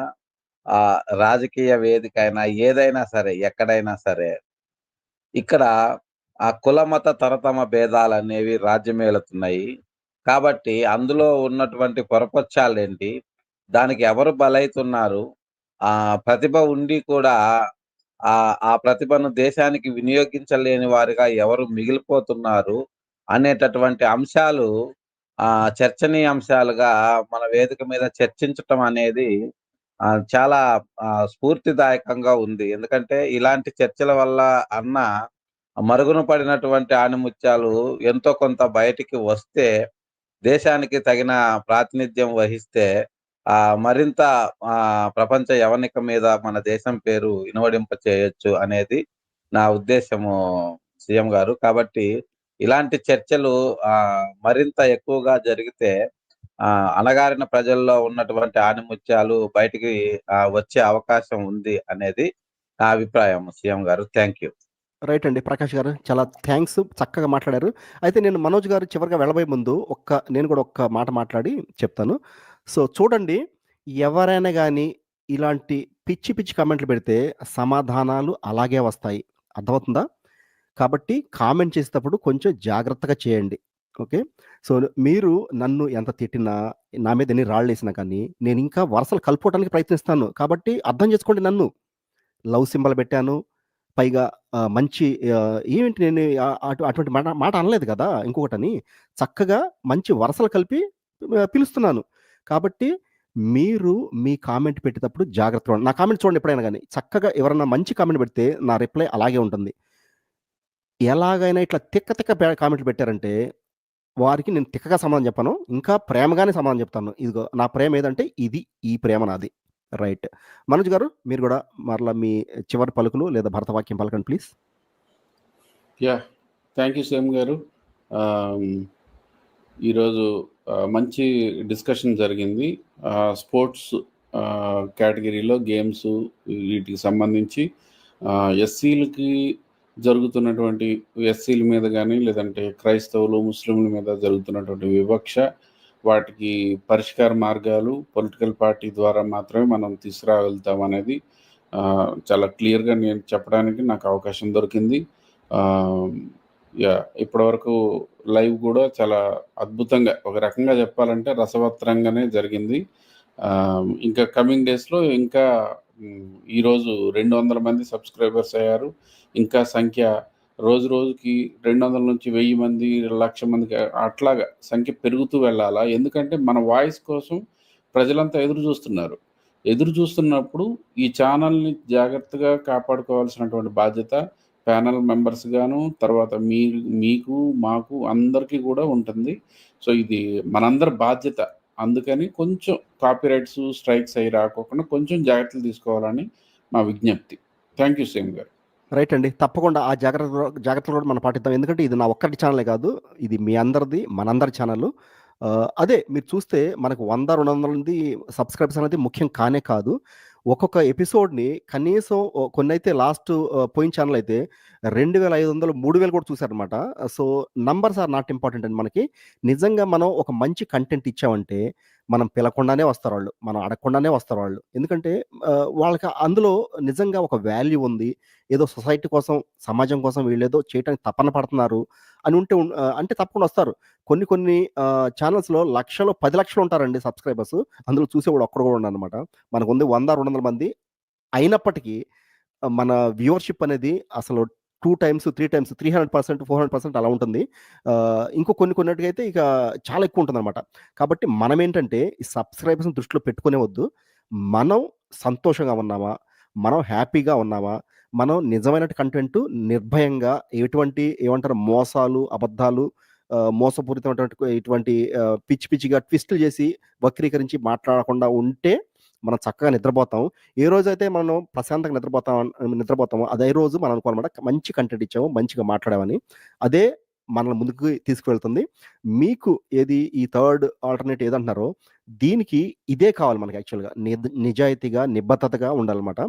రాజకీయ వేదిక అయినా, ఏదైనా సరే, ఎక్కడైనా సరే, ఇక్కడ ఆ కులమత తరతమ భేదాలు అనేవి రాజ్యమేలుతున్నాయి. కాబట్టి అందులో ఉన్నటువంటి పొరపచ్చాలేంటి, దానికి ఎవరు బలైతున్నారు, ప్రతిభ ఉండి కూడా ఆ ప్రతిభను దేశానికి వినియోగించలేని వారిగా ఎవరు మిగిలిపోతున్నారు అనేటటువంటి అంశాలు చర్చనీయాంశాలుగా మన వేదిక మీద చర్చించటం అనేది చాలా స్ఫూర్తిదాయకంగా ఉంది. ఎందుకంటే ఇలాంటి చర్చల వల్ల మరుగున పడినటువంటి ఆణిముత్యాలు ఎంతో కొంత బయటికి వస్తే, దేశానికి తగిన ప్రాతినిధ్యం వహిస్తే మరింత ప్రపంచ యవనిక మీద మన దేశం పేరు ఇనువడింప చేయొచ్చు అనేది నా ఉద్దేశము సీఎం గారు. కాబట్టి ఇలాంటి చర్చలు మరింత ఎక్కువగా జరిగితే అణగారిన ప్రజల్లో ఉన్నటువంటి ఆణిముత్యాలు బయటికి వచ్చే అవకాశం ఉంది అనేది నా అభిప్రాయం. సీఎం గారు, థ్యాంక్ యూ. రైట్ అండి ప్రకాష్ గారు, చాలా థ్యాంక్స్, చక్కగా మాట్లాడారు. అయితే నేను మనోజ్ గారు చివరిగా వెళ్ళబోయే ముందు నేను కూడా ఒక్క మాట మాట్లాడి చెప్తాను. సో చూడండి, ఎవరైనా కానీ ఇలాంటి పిచ్చి పిచ్చి కామెంట్లు పెడితే సమాధానాలు అలాగే వస్తాయి, అర్థమవుతుందా? కాబట్టి కామెంట్ చేసేటప్పుడు కొంచెం జాగ్రత్తగా చేయండి, ఓకే? సో మీరు నన్ను ఎంత తిట్టినా, నా మీద ఎన్ని రాళ్ళు వేసినా కానీ నేను ఇంకా వరుసలు కలుపుకోవడానికి ప్రయత్నిస్తాను. కాబట్టి అర్థం చేసుకోండి, నన్ను లవ్ సింబల్ పెట్టాను, పైగా మంచి ఏంటి నేను అటువంటి మాట అనలేదు కదా ఇంకొకటని, చక్కగా మంచి వరసలు కలిపి పిలుస్తున్నాను. కాబట్టి మీరు మీ కామెంట్ పెట్టేటప్పుడు జాగ్రత్తగా నా కామెంట్ చూడండి. ఎప్పుడైనా కానీ చక్కగా ఎవరన్నా మంచి కామెంట్ పెడితే నా రిప్లై అలాగే ఉంటుంది. ఎలాగైనా ఇట్లా తిక్క తిక్క కామెంట్లు పెట్టారంటే వారికి నేను తిక్కగా సమాధానం చెప్పను, ఇంకా ప్రేమగానే సమాధానం చెప్తాను. ఇదిగో నా ప్రేమ ఏదంటే ఇది, ఈ ప్రేమ నాది. రైట్. మనోజ్ గారు, మీరు కూడా మరలా మీ చివరి పలుకులు లేదా భరతవాక్యం పలకండి ప్లీజ్. థ్యాంక్ యూ సీఎం గారు. ఈరోజు మంచి డిస్కషన్ జరిగింది. స్పోర్ట్స్ కేటగిరీలో గేమ్స్ వీటికి సంబంధించి ఎస్సీలకి జరుగుతున్నటువంటి ఎస్సీల మీద కానీ లేదంటే క్రైస్తవులు ముస్లింల మీద జరుగుతున్నటువంటి వివక్ష, వాటికి పరిష్కార మార్గాలు పొలిటికల్ పార్టీ ద్వారా మాత్రమే మనం తీసుకురాగలుగుతాం అనేది చాలా క్లియర్గా నేను చెప్పడానికి నాకు అవకాశం దొరికింది. ఇప్పటివరకు లైవ్ కూడా చాలా అద్భుతంగా, ఒక రకంగా చెప్పాలంటే రసవత్రంగానే జరిగింది. ఇంకా కమింగ్ డేస్లో ఇంకా ఈరోజు 200 మంది సబ్స్క్రైబర్స్ అయ్యారు. ఇంకా సంఖ్య రోజు రోజుకి 200 నుంచి 1000 మంది 1,00,000 మందికి అట్లాగా సంఖ్య పెరుగుతూ వెళ్ళాలా. ఎందుకంటే మన వాయిస్ కోసం ప్రజలంతా ఎదురు చూస్తున్నప్పుడు ఈ ఛానల్ని జాగ్రత్తగా కాపాడుకోవాల్సినటువంటి బాధ్యత ప్యానల్ మెంబర్స్ గాను, తర్వాత మీకు మాకు అందరికీ కూడా ఉంటుంది. సో ఇది మనందరి బాధ్యత. అందుకని కొంచెం కాపీరైట్స్ స్ట్రైక్స్ అయి రాకోకుండా కొంచెం జాగ్రత్తలు తీసుకోవాలని మా విజ్ఞప్తి. థ్యాంక్ యూ సీఎం గారు. రైట్ అండి, తప్పకుండా ఆ జాగ్రత్తలు కూడా మనం పాటిద్దాం. ఎందుకంటే ఇది నా ఒక్కటి ఛానలే కాదు, ఇది మీ అందరిది, మనందరి ఛానల్. అదే మీరు చూస్తే మనకు 100-200 మంది సబ్స్క్రైబర్స్ అనేది ముఖ్యం కానే కాదు. ఒక్కొక్క ఎపిసోడ్ని కనీసం కొన్ని అయితే లాస్ట్ పోయిన ఛానల్ అయితే 2,500, 3,000 కూడా చూసారనమాట. So numbers are not important అండి. మనకి నిజంగా మనం ఒక మంచి కంటెంట్ ఇచ్చామంటే మనం పిలకుండానే వస్తారు వాళ్ళు, మనం అడగకుండానే వస్తారు వాళ్ళు. ఎందుకంటే వాళ్ళకి అందులో నిజంగా ఒక వాల్యూ ఉంది, ఏదో సొసైటీ కోసం సమాజం కోసం వీళ్ళేదో చేయడానికి తపన పడుతున్నారు అని ఉంటే అంటే తప్పకుండా వస్తారు. కొన్ని ఛానల్స్లో 1,00,000, 10 లక్షలు ఉంటారండి సబ్స్క్రైబర్స్, అందులో చూసేవాడు ఒక్కడు కూడా ఉండడు అనమాట. మనకు ఉంది 100-200 మంది. అయినప్పటికీ మన వ్యూవర్షిప్ అనేది అసలు 2 times, 3 times, 300%, 400% అలా ఉంటుంది. ఇంకో కొన్నిటికైతే ఇక చాలా ఎక్కువ ఉంటుందన్నమాట. కాబట్టి మనం ఏంటంటే ఈ సబ్స్క్రైబర్స్ని దృష్టిలో పెట్టుకునే వద్దు. మనం సంతోషంగా ఉన్నామా, మనం హ్యాపీగా ఉన్నామా, మనం నిజమైన కంటెంట్ నిర్భయంగా ఏమంటారు మోసాలు, అబద్ధాలు, మోసపూరితమైనటువంటి ఇటువంటి పిచ్చిగా ట్విస్టులు చేసి వక్రీకరించి మాట్లాడకుండా ఉంటే మనం చక్కగా నిద్రపోతాం. ఏ రోజైతే మనం ప్రశాంతంగా నిద్రపోతామో అదే రోజు మనం అనుకోవాలన్నమాట, మంచి కంటెంట్ ఇచ్చాము, మంచిగా మాట్లాడామని. అదే మనల్ని ముందుకు తీసుకువెళ్తుంది. మీకు ఏది ఈ థర్డ్ ఆల్టర్నేట్ ఏదంటున్నారో దీనికి ఇదే కావాలి మనకి. యాక్చువల్గా నిజాయితీగా, నిబద్ధతగా ఉండాలన్నమాట.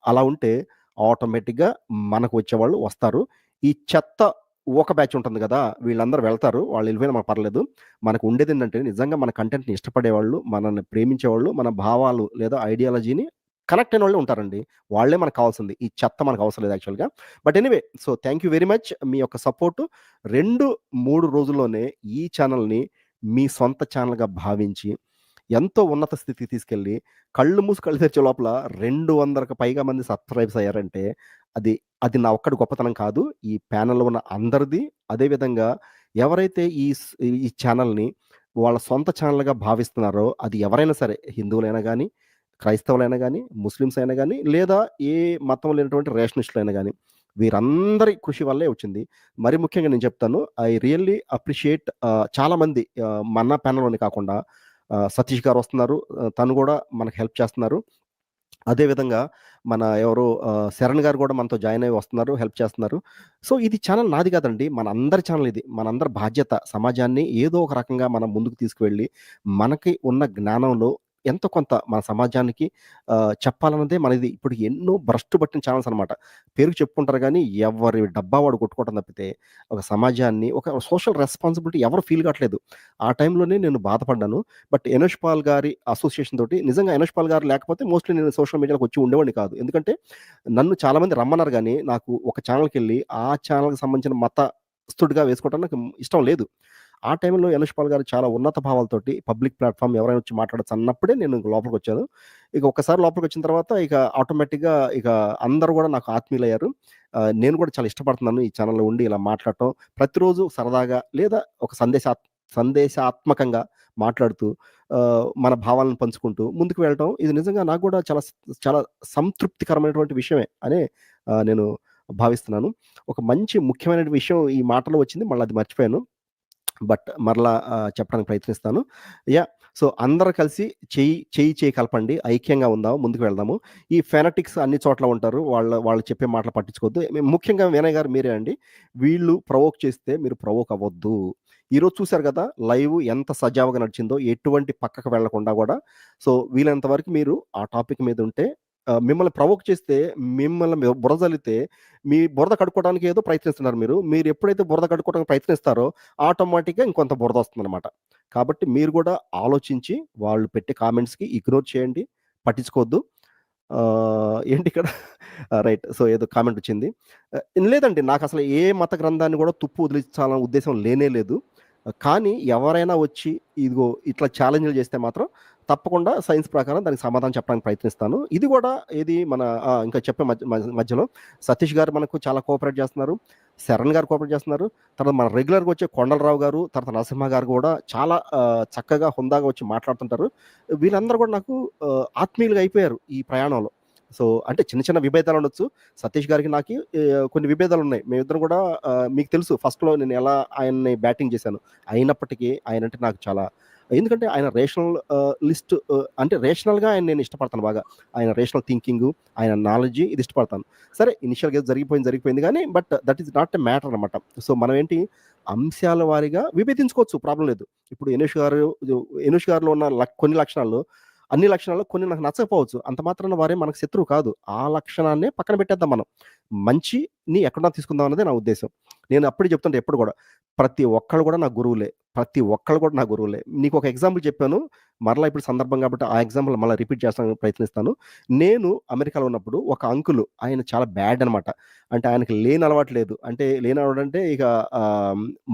అలా ఉంటే ఆటోమేటిక్గా మనకు వచ్చేవాళ్ళు వస్తారు. ఈ చెత్త ఒక బ్యాచ్ ఉంటుంది కదా, వీళ్ళందరూ వెళ్తారు, వాళ్ళు వెళ్ళిపోయినా మనకు పర్లేదు. మనకు ఉండేది ఏంటంటే నిజంగా మన కంటెంట్ని ఇష్టపడేవాళ్ళు, మనల్ని ప్రేమించేవాళ్ళు, మన భావాలు లేదా ఐడియాలజీని కనెక్ట్ అయిన వాళ్ళే ఉంటారండి. వాళ్ళే మనకు కావాల్సింది, ఈ చెత్త మనకు అవసరం లేదు యాక్చువల్గా. But anyway, so thank you very much. మీ యొక్క సపోర్టు 2-3 రోజుల్లోనే ఈ ఛానల్ని మీ సొంత ఛానల్గా భావించి ఎంతో ఉన్నత స్థితికి తీసుకెళ్ళి కళ్ళు మూసి కళ్ళు తెరిచే లోపల 200కి పైగా మంది సబ్స్క్రైబ్స్ అయ్యారంటే అది నా ఒక్కడి గొప్పతనం కాదు, ఈ ప్యానెల్లో ఉన్న అందరిది. అదేవిధంగా ఎవరైతే ఈ ఛానల్ని వాళ్ళ సొంత ఛానల్గా భావిస్తున్నారో అది ఎవరైనా సరే, హిందువులైనా కానీ, క్రైస్తవులైనా కానీ, ముస్లిమ్స్ అయినా కానీ, లేదా ఏ మతం లేనటువంటి రేషనిస్టులైనా కానీ, వీరందరి కృషి వల్లే వచ్చింది. మరి ముఖ్యంగా నేను చెప్తాను, ఐ రియల్లీ అప్రిషియేట్ చాలామంది మన ప్యానల్లోనే కాకుండా సతీష్ గారు వస్తున్నారు, తను కూడా మనకు హెల్ప్ చేస్తున్నారు. అదేవిధంగా మన ఎవరు శరణ్ గారు కూడా మనతో జాయిన్ అయ్యి వస్తున్నారు, హెల్ప్ చేస్తున్నారు. సో, ఇది ఛానల్ నాది కాదండి. మనందరి ఛానల్ ఇది. మనందరి బాధ్యత సమాజాన్ని ఏదో ఒక రకంగా మనం ముందుకు తీసుకువెళ్ళి, మనకి ఉన్న జ్ఞానంలో ఎంతో కొంత మన సమాజానికి చెప్పాలన్నదే మనది. ఇప్పుడు ఎన్నో భ్రష్టు పట్టిన ఛానల్స్ అనమాట. పేరుకి చెప్పుకుంటారు గానీ, ఎవరి డబ్బా వాడు కొట్టుకోవడం తప్పితే, ఒక సమాజాన్ని, ఒక సోషల్ రెస్పాన్సిబిలిటీ ఎవరు ఫీల్ కావట్లేదు. ఆ టైంలోనే నేను బాధపడ్డాను. బట్ యనుష్ పాల్ గారి అసోసియేషన్ తోటి నిజంగా యనుష్ పాల్ గారు లేకపోతే మోస్ట్‌లీ నేను సోషల్ మీడియాలోకి వచ్చి ఉండేవాడిని కాదు. ఎందుకంటే నన్ను చాలామంది రమ్మన్నారు గానీ, నాకు ఒక ఛానల్‌కెళ్ళి ఆ ఛానల్‌కి సంబంధించిన మతస్థుడిగా వేసుకోవడం నాకు ఇష్టం లేదు. ఆ టైంలో యనుష్ పాల్ గారు చాలా ఉన్నత భావాలతోటి పబ్లిక్ ప్లాట్‌ఫార్మ్ ఎవరైనా వచ్చి మాట్లాడొచ్చు అన్నప్పుడే నేను లోపలికొచ్చాను. ఇక ఒక్కసారి లోపలికొచ్చిన తర్వాత ఇక ఆటోమేటిక్‌గా ఇక అందరూ గూడా నాకు ఆత్మీయులయ్యారు. నేను కూడా చాలా ఇష్టపడుతున్నాను ఈ ఛానల్‌లో ఉండి ఇలా మాట్లాడటం. ప్రతిరోజు సరదాగా లేదా ఒక సందేశాత్మకంగా మాట్లాడుతూ మన భావాలను పంచుకుంటూ ముందుకు వెళ్ళటం ఇది నిజంగా నాకు కూడా చాలా సంతృప్తికరమైనటువంటి విషయమే అని నేను భావిస్తున్నాను. ఒక మంచి ముఖ్యమైన విషయం ఈ మాటలో వచ్చింది. మళ్ళీ అది మర్చిపోయాను. బట్ మరలా చెప్పడానికి ప్రయత్నిస్తాను. సో, అందరూ కలిసి చేయి కలపండి. ఐక్యంగా ఉందాం. ముందుకు వెళ్దాము. ఈ ఫెనటిక్స్ అన్ని చోట్ల ఉంటారు. వాళ్ళు చెప్పే మాటలు పట్టించుకోవద్దు. ముఖ్యంగా వినయ్ గారు మీరే అండి. వీళ్ళు ప్రవోక్ చేస్తే మీరు ప్రవోక్ అవ్వద్దు. ఈరోజు చూసారు కదా! లైవ్ ఎంత సజావుగా నడిచిందో. ఎటువంటి పక్కకు వెళ్ళకుండా గూడా. సో, వీలైనంత వరకు మీరు ఆ టాపిక్ మీద ఉంటే మిమ్మల్ని ప్రవోక్ చేస్తే మిమ్మల్ని బురద జల్లితే మీ బురద కడుక్కోవడానికి ఏదో ప్రయత్నిస్తున్నారు మీరు. మీరు ఎప్పుడైతే బురద కడుక్కోవడానికి ప్రయత్నిస్తారో ఆటోమేటిక్‌గా ఇంకొంత బురద వస్తుందనమాట. కాబట్టి మీరు గూడా ఆలోచించి వాళ్ళు పెట్టే కామెంట్స్‌కి ఇగ్నోర్ చేయండి. పట్టించుకోవద్దు. ఏంటిక్కడ రైట్. సో, ఏదో కామెంట్ వచ్చింది. లేదండి నాకసలు ఏ మత గ్రంథాన్ని గూడా తుప్పు వదిలించాలన్న ఉద్దేశ్యం లేనే లేదు. కానీ ఎవరైనా వచ్చి ఇదిగో ఇట్లా ఛాలెంజ్‌లు చేస్తే మాత్రం తప్పకుండా సైన్స్ ప్రకారం దానికి సమాధానం చెప్పడానికి ప్రయత్నిస్తాను. ఇది గూడా ఏది మన ఇంకా చెప్పే మధ్యలో సతీష్ గారు మనకు చాలా కోఆపరేట్ చేస్తున్నారు. శరణ్ గారు కోఆపరేట్ చేస్తున్నారు. తర్వాత మన రెగ్యులర్‌గా వచ్చే కొండలరావు గారు, తర్వాత నరసింహ గారు గూడా చాలా చక్కగా హుందాగా వచ్చి మాట్లాడుతుంటారు. వీళ్ళందరూ గూడా నాకు ఆత్మీయులుగా అయిపోయారు ఈ ప్రయాణంలో. సో, అంటే చిన్న చిన్న విభేదాలు ఉండొచ్చు. సతీష్ గారికి నాకి కొన్ని విభేదాలున్నాయి. మేమిద్దరం గూడా మీకు తెలుసు ఫస్ట్‌లో నేను ఎలా ఆయన్ని బ్యాటింగ్ చేశాను. అయినప్పటికీ ఆయనంటే నాకు చాలా ఎందుకంటే ఆయన అంటే రేషనల్‌గా ఆయన నేను ఇష్టపడతాను బాగా. ఆయన రేషనల్ థింకింగు, ఆయన నాలెడ్జి ఇది ఇష్టపడతాను. సరే ఇనిషియల్‌గా ఏదో జరిగిపోయింది గానీ but that is not a matter అనమాట. సో, మనం ఏంటి అంశాల వారీగా విభేదించుకోవచ్చు ప్రాబ్లమ్ లేదు. ఇప్పుడు యనుష్ గారిలో ఉన్న కొన్ని లక్షణాల్లో అన్ని లక్షణాల్లో కొన్ని నాకు నచ్చకపోవచ్చు. అంత మాత్రాన వారే మనకు శత్రువు కాదు. ఆ లక్షణాన్నే పక్కన పెట్టేద్దాం మనం. మంచిని ఎక్కడన్నా తీసుకుందాం అన్నదే నా ఉద్దేశ్యం. నేను అప్పుడే చెప్తుంటా ఎప్పుడు గూడా. ప్రతి ఒక్కళ్ళు గూడా నా గురువులే. నీకొక ఎగ్జాంపుల్ చెప్పాను. మరలా ఇప్పుడు సందర్భం కాబట్టి ఆ ఎగ్జాంపుల్ మళ్ళా రిపీట్ చేస్తానికి ప్రయత్నిస్తాను. నేను అమెరికాలో ఉన్నప్పుడు ఒక అంకుల్ ఆయన చాలా బ్యాడ్ అనమాట. అంటే ఆయనకి లేని అలవాటు లేదు. అంటే లేని అలవాటంటే ఇక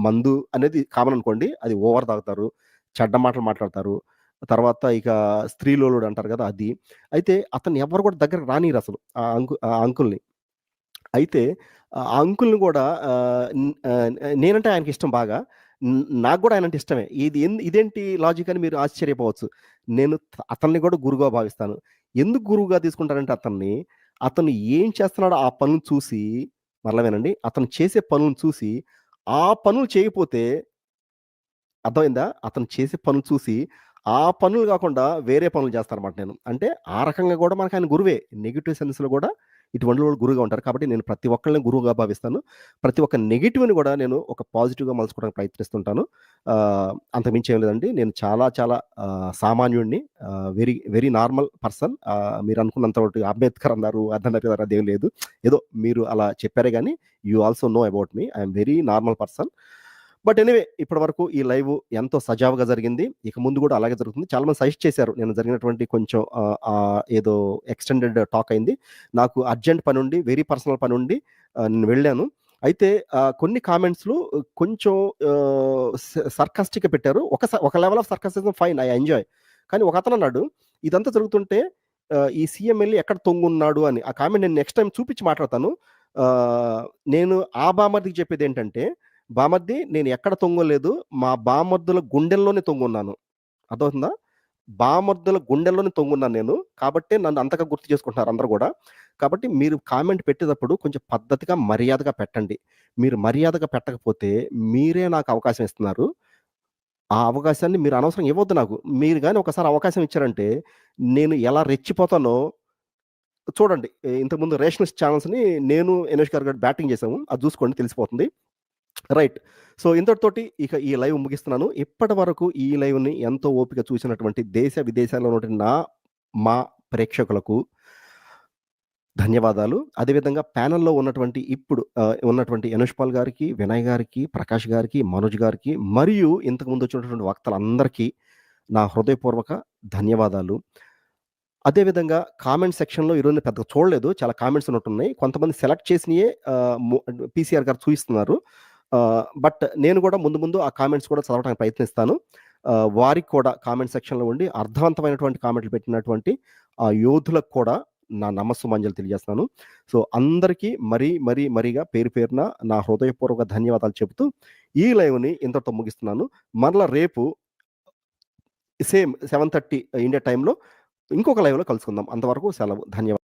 మందు అనేది కామన్ అనుకోండి. అది ఓవర్ తాగుతారు. చెడ్డ మాటలు మాట్లాడతారు. తర్వాత ఇక స్త్రీలోలుడు అంటారు కదా! అది. అయితే అతన్ని ఎవ్వరు కూడా దగ్గరికి రానీయరసలు. ఆ అంకుల్‌ని. అయితే ఆ అంకుల్‌ని గూడా నేనంటే ఆయనకిష్టం బాగా. నాకు గూడా ఆయనంటే ఇష్టమే. ఇదేంటి లాజిక్ అని మీరు ఆశ్చర్యపోవచ్చు. నేను అతన్ని గూడా గురువుగా భావిస్తాను. ఎందుకు గురువుగా తీసుకుంటానంటే అతను ఏం చేస్తున్నాడో ఆ పనులు చూసి మరలా వినండి. అతను చేసే పనులను చూసి, ఆ పనులు చేయకపోతే అర్థమైందా? అతను చేసే పనులు చూసి, ఆ పనులు గాకుండా వేరే పనులు చేస్తానన్నమాట నేను. అంటే ఆ రకంగా గూడా మనకాయన గురువే. నెగెటివ్ సెన్స్‌లో గూడా ఇటువంటి వాళ్ళు గురువుగా ఉంటారు. కాబట్టి నేను ప్రతి ఒక్కళ్ళని గురువుగా భావిస్తాను. ప్రతి ఒక్క నెగెటివ్‌ని గూడా నేను ఒక పాజిటివ్‌గా మలుచుకోవడానికి ప్రయత్నిస్తుంటాను. అంతకుమించి ఏం లేదండి. నేను చాలా సామాన్యుడిని. Very, very normal person. మీరనుకున్నంత అంబేద్కర్ అన్నారు, అదన్నారు కదా! అదేం లేదు. ఏదో మీరు అలా చెప్పారే గానీ, you also know about me. I am very normal person. But anyway ఇప్పటి వరకు ఈ లైవ్ ఎంతో సజావుగా జరిగింది. ఇక ముందు గూడా అలాగే జరుగుతుంది. చాలామంది సజెస్ట్ చేశారు. నేను జరిగినటువంటి కొంచెం ఏదో ఎక్స్‌టెండెడ్ టాక్ అయింది. నాకు అర్జెంట్ పనుండి, వెరీ పర్సనల్ పనుండి నేను వెళ్ళాను. అయితే కొన్ని కామెంట్స్‌లో కొంచెం సర్కాస్టిక్‌గా పెట్టారు. ఒక level of sarcasm fine. I enjoy. కానీ ఒకతనన్నాడు, ఇదంతా జరుగుతుంటే ఈ సీఎం ఎళ్లి ఎక్కడ తొంగున్నాడు అని. ఆ కామెంట్ నేను నెక్స్ట్ టైమ్ చూపించి మాట్లాడతాను. నేను ఆ బామర్దికి చెప్పేదేంటంటే బామర్ది నేను ఎక్కడ తొంగలేదు. మా బామర్దుల గుండెల్లోనే తొంగున్నాను. అర్థమవుతుందా? బామర్దుల గుండెల్లోనే తొంగున్నాను నేను. కాబట్టే నన్ను అంతగా గుర్తు చేసుకుంటున్నారు అందరూ గూడా. కాబట్టి మీరు కామెంట్ పెట్టేటప్పుడు కొంచెం పద్ధతిగా, మర్యాదగా పెట్టండి. మీరు మర్యాదగా పెట్టకపోతే మీరే నాకు అవకాశం ఇస్తున్నారు. ఆ అవకాశాన్ని మీరు అనవసరంగా ఇవ్వొద్దు నాకు. మీరు గాని ఒకసారి అవకాశం ఇచ్చారంటే నేను ఎలా రెచ్చిపోతానో చూడండి, ఇంతకుముందు రేషనలిస్ట్ ఛానల్స్ని నేను ఎనేష్ గారు బ్యాటింగ్ చేసాము, అది చూసుకోండి తెలిసిపోతుంది. రైట్. సో ఇంతటితోటి ఇక ఈ లైవ్ ముగిస్తున్నాను. ఇప్పటి వరకు ఈ లైవ్ని ఎంతో ఓపిక చూసినటువంటి దేశ విదేశాల్లో ఉన్నటువంటి మా ప్రేక్షకులకు ధన్యవాదాలు. అదేవిధంగా ప్యానెల్లో ఉన్నటువంటి ఇప్పుడు ఉన్నటువంటి ఎనోష్ పాల్ గారికి, వినయ్ గారికి, ప్రకాష్ గారికి, మనోజ్ గారికి మరియు ఇంతకుముందు వచ్చినటువంటి వక్తలందరికీ నా హృదయపూర్వక ధన్యవాదాలు. అదేవిధంగా కామెంట్ సెక్షన్లో ఈరోజు పెద్దగా చూడలేదు, చాలా కామెంట్స్ ఉన్నట్టున్నాయి. కొంతమంది సెలెక్ట్ చేసినయే పీసీఆర్ గారు చూపిస్తున్నారు. బట్ నేను కూడా ముందు ఆ కామెంట్స్ కూడా చదవడానికి ప్రయత్నిస్తాను. వారికి కూడా కామెంట్ సెక్షన్లో ఉండి అర్థవంతమైనటువంటి కామెంట్లు పెట్టినటువంటి ఆ యోధులకు కూడా నా నమస్సుమాంజలు తెలియజేస్తున్నాను. సో అందరికీ మరీగా పేరు పేరున నా హృదయపూర్వక ధన్యవాదాలు చెబుతూ ఈ లైవ్ని ఇంతటితో ముగిస్తున్నాను. మరలా రేపు సేమ్ 7:30 ఇండియా టైంలో ఇంకొక లైవ్లో కలుసుకుందాం. అంతవరకు సెలవు. ధన్యవాదాలు.